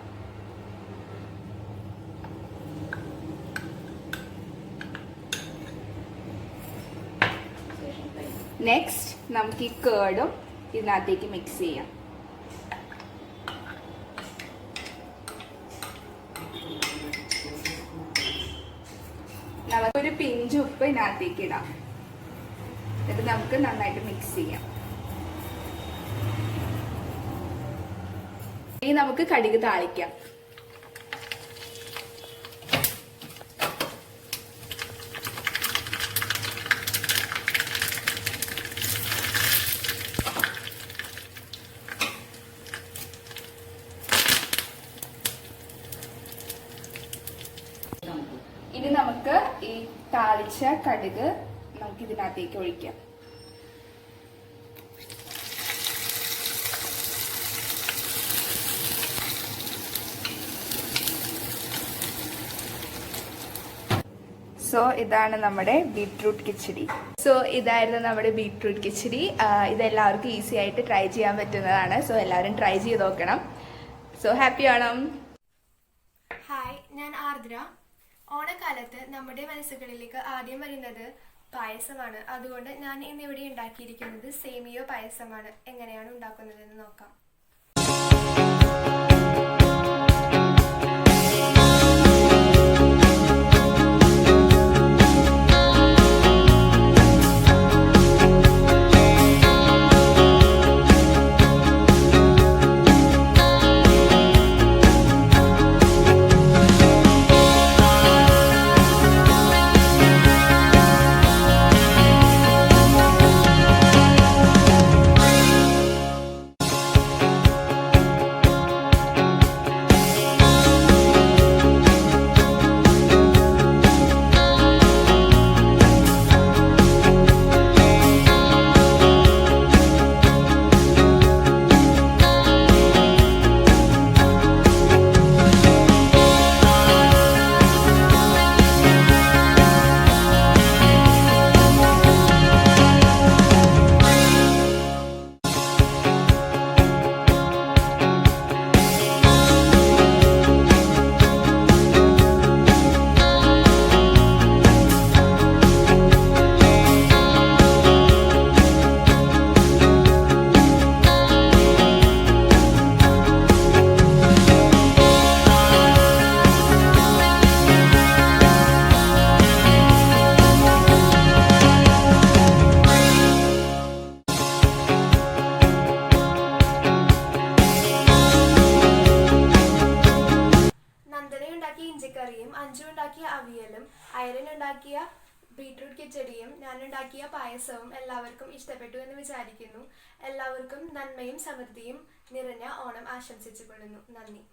നെക്സ്റ്റ് നമുക്ക് ഈ കേർഡും ഇതിനകത്തേക്ക് മിക്സ് ചെയ്യാം. നമുക്കൊരു പിഞ്ച് ഉപ്പ് ഇതിനകത്തേക്ക് ഇടാം. എന്നിട്ട് നമുക്ക് നന്നായിട്ട് മിക്സ് ചെയ്യാം. ഇനി നമുക്ക് കടുക് താളിക്കാം. ഇനി നമുക്ക് ഈ താളിച്ച കടുക് നമുക്ക് ഇതിനകത്തേക്ക് ഒഴിക്കാം. സോ ഇതാണ് നമ്മുടെ ബീട്രൂട്ട് കിച്ചടി. സോ ഇതായിരുന്നു നമ്മുടെ ബീട്രൂട്ട് കിച്ചടി. ഇതെല്ലാവർക്കും ഈസി ആയിട്ട് ട്രൈ ചെയ്യാൻ പറ്റുന്നതാണ്. സോ എല്ലാവരും ട്രൈ ചെയ്ത് നോക്കണം. So happy Onam.
ഹായ്, ഞാൻ ആർദ്ര. ഓണക്കാലത്ത് നമ്മുടെ മനസ്സുകളിലേക്ക് ആദ്യം വരുന്നത് പായസമാണ്. അതുകൊണ്ട് ഞാൻ ഇന്നിവിടെ ഉണ്ടാക്കിയിരിക്കുന്നത് സേമിയ പായസമാണ്. എങ്ങനെയാണ് ഉണ്ടാക്കുന്നതെന്ന് നോക്കാം. ഇറച്ചിക്കറിയും, അഞ്ചു ഉണ്ടാക്കിയ അവിയലും, ഐരൻ ഉണ്ടാക്കിയ ബീട്രൂട്ട് കിച്ചടിയും, ഞാനുണ്ടാക്കിയ പായസവും എല്ലാവർക്കും ഇഷ്ടപ്പെട്ടു എന്ന് വിചാരിക്കുന്നു. എല്ലാവർക്കും നന്മയും സമൃദ്ധിയും നിറഞ്ഞ ഓണം ആശംസിച്ചുകൊള്ളുന്നു. നന്ദി.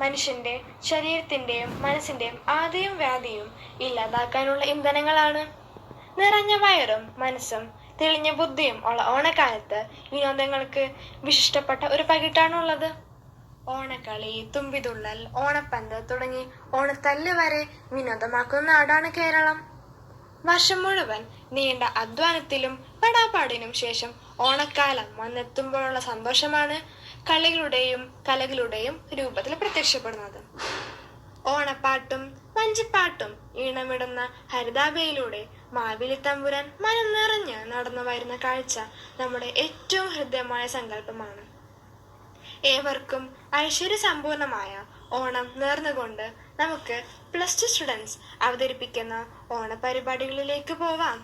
മനുഷ്യന്റെ ശരീരത്തിന്റെയും മനസ്സിന്റെയും ആദിയും വ്യാധിയും ഇല്ലാതാക്കാനുള്ള ഇന്ധനങ്ങളാണ്. നിറഞ്ഞ വയറും മനസ്സും തെളിഞ്ഞ ബുദ്ധിയും ഉള്ള ഓണക്കാലത്ത് വിനോദങ്ങൾക്ക് വിശിഷ്ടപ്പെട്ട ഒരു പകിട്ടാണുള്ളത്. ഓണക്കളി, തുമ്പിതുള്ളൽ, ഓണപ്പന്ത് തുടങ്ങി ഓണത്തല്ല് വരെ വിനോദമാക്കുന്ന നാടാണ് കേരളം. വർഷം മുഴുവൻ നീണ്ട അധ്വാനത്തിലും പടാപ്പാടിനും ശേഷം ഓണക്കാലം വന്നെത്തുമ്പോഴുള്ള സന്തോഷമാണ് കളികളുടെയും കലകളുടെയും രൂപത്തിൽ പ്രത്യക്ഷപ്പെടുന്നത്. ഓണപ്പാട്ടും വഞ്ചിപ്പാട്ടും ഈണമിടുന്ന ഹരിതാഭയിലൂടെ മാവേലി തമ്പുരാൻ മനം നിറഞ്ഞ് നടന്നു വരുന്ന കാഴ്ച നമ്മുടെ ഏറ്റവും ഹൃദ്യമായ സങ്കല്പമാണ്. ഏവർക്കും ഐശ്വര്യസമ്പൂർണമായ ഓണം നേർന്നുകൊണ്ട് നമുക്ക് +2 സ്റ്റുഡൻസ് അവതരിപ്പിക്കുന്ന ഓണപരിപാടികളിലേക്ക് പോവാം.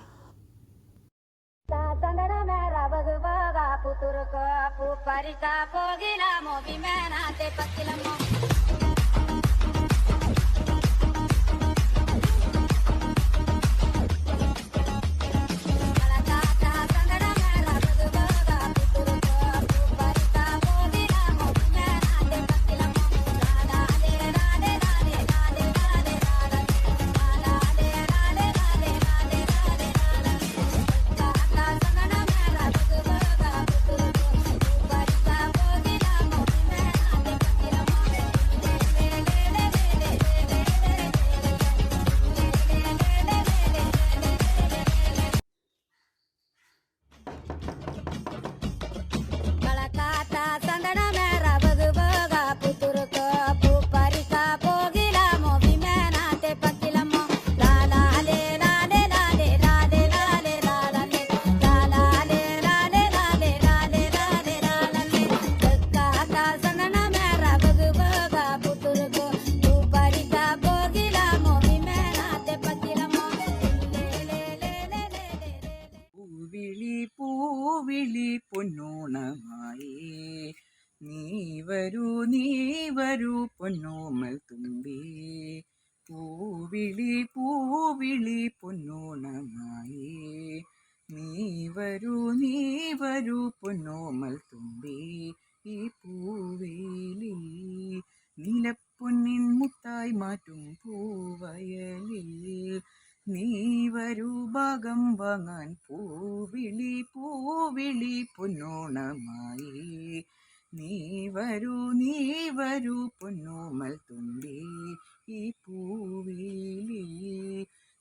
പൂവിളി പൊന്നോണമായി നീ വരൂ പൊന്നോമൽ തുമ്പി. പൂവിളി പൊന്നോണമായി നീ വരൂ പൊന്നോമൽ തുമ്പി. ഈ പൂവേലി നീലപ്പൊന്നിൻ മുത്തായി മാറ്റും പൂവയലിൽ നീ വരൂ ഭാഗം വാങ്ങാൻ. പൂവിളി പൊന്നോണമായി നീ വരൂ പൊന്നോമൽ തുമ്പി. ഈ പൂവേലി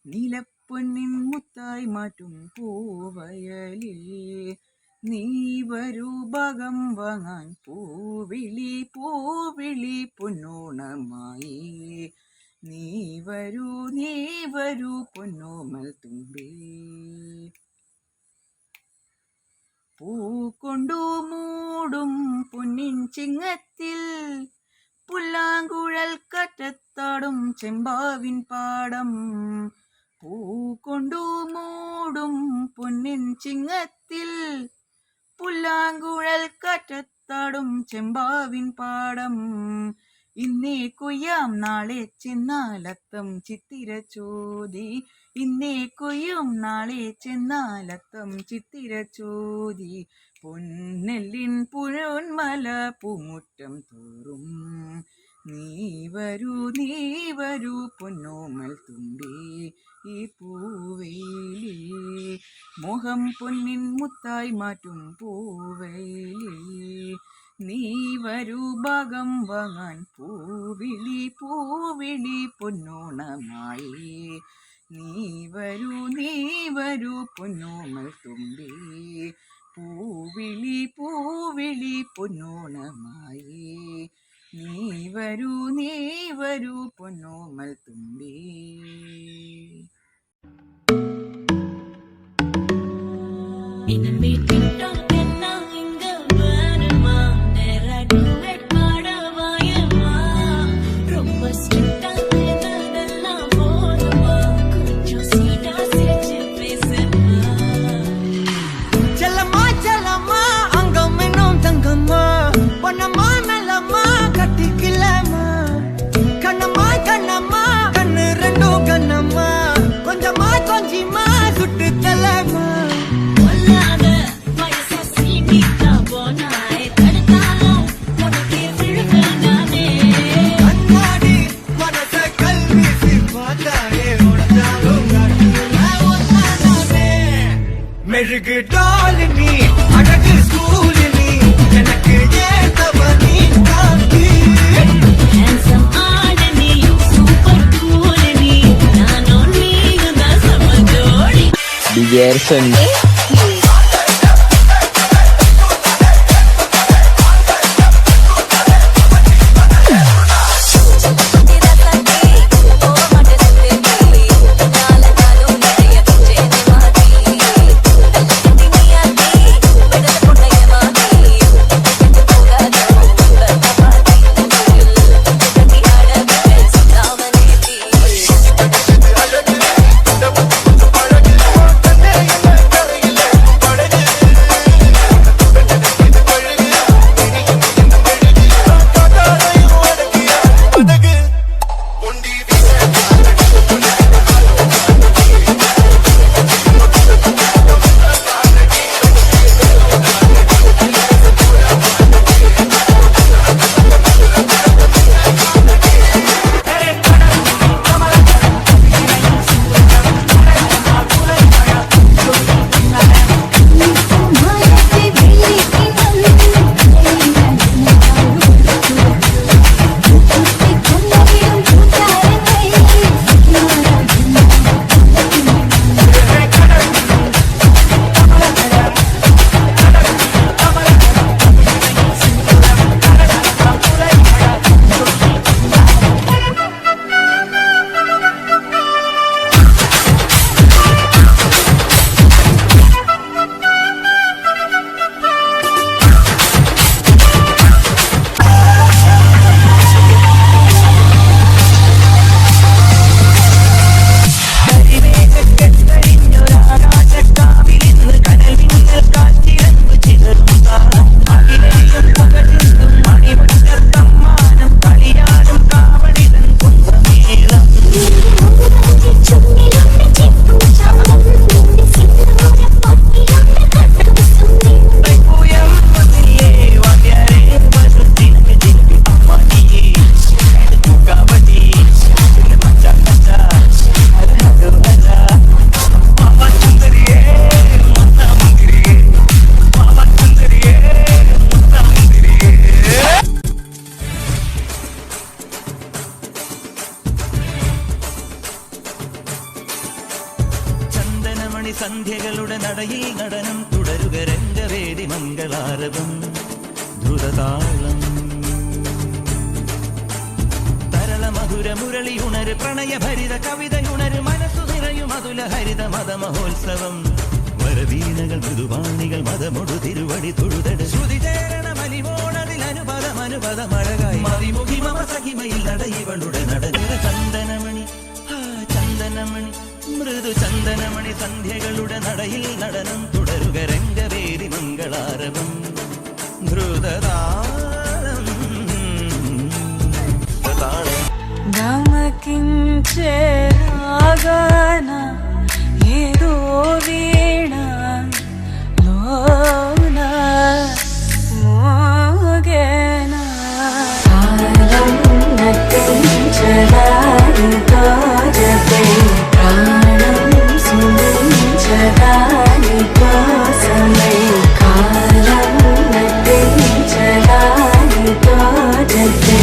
നീലപ്പൊന്നിൻ മുത്തായി മാറ്റും പൂവയലിൽ നീ വരൂ ഭാഗം വാങ്ങാൻ. പൂവിളി പൊന്നോണമായി നീ വരൂ പൊന്നോമൽ തുമ്പി. പൂക്കൊണ്ടു മൂടും പൊന്നിൻ ചിങ്ങത്തിൽ പുല്ലാങ്കുഴൽ കാറ്റത്താടും ചെമ്പാവിൻ പാടം. പൂക്കൊണ്ടു മൂടും പൊന്നിൻ ചിങ്ങത്തിൽ പുല്ലാങ്കുഴൽ കാറ്റത്താടും ചെമ്പാവിൻ പാടം. ഇന്നേ കൊയ്യാം നാളെ ചെന്നാലത്തം ചിത്തിര ചോദി. ഇന്നേ കൊയ്യും നാളെ ചെന്നാലത്തം ചിത്തിര ചോദി. പൊന്നെല്ലിൻ പുഴോന്മല പൂമുറ്റം തോറും നീ വരൂ പൊന്നോമൽ തുമ്പി. ഈ പൂവേലി മോഹം പൊന്നിൻ മുത്തായി മാറ്റും പൂവേലി. നീ വരൂ ഭാഗം വാങ്ങാൻ പൂവിളി പൊന്നോണമായി. നീ വരൂ പൊന്നോമൽ തുമ്പി. പൂവിളി പൊന്നോണമായി. നീ വരൂ പൊന്നോമൽ തുമ്പി.
மெழுகு டாலினி அழகு ஸ்கூலினி எனக்கு ஏத்தவனி காந்தி. ஹேண்ட்ஸம் ஆடனி சூப்பர் கூலனி நானும் நீயும் தான் சம ஜோடி. டிஜேர்சன்
സന്ധ്യകളുടെ നടയിൽ നടനം തുടരുക രംഗവേദി മംഗളാരവം ധുരതാളം തരള മധുര മുരളിയുണര് പ്രണയഭരിത കവിതയുണര് മനസ്സു നിറയും അതുല ഹരിത മതമഹോത്സവം വരവീണകൾ മൃദുവാണികൾ മതമൊടു തിരുവടി തൊഴുതട് ശ്രുതി ചേരണ മലിമോണതിൽ അനുപദമഴകായി മതിമുഖി മമ സഹിമയിൽ നടയിവളുടെ നടനിര ചന്ദനമണി ചന്ദനമണി മൃദു ചന്ദനമണി സന്ധ്യകളുടെ നടയിൽ നടനം തുടരുക രംഗവേദി മംഗളാരവം ധൃതതാളം
గమకించేరాగాన ఏదో వీణ లోన మోగేన కాలం నటించరాని తోజపై ప్రాణం సుమించరాని కోసమై కాలం నటించరాని తోజపై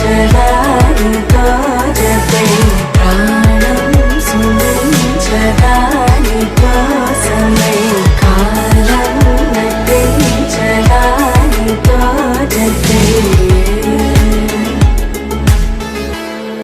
చరాని తోజపై ప్రాణం సుమించరాని కోసమై కాలం నటించరాని తోజపై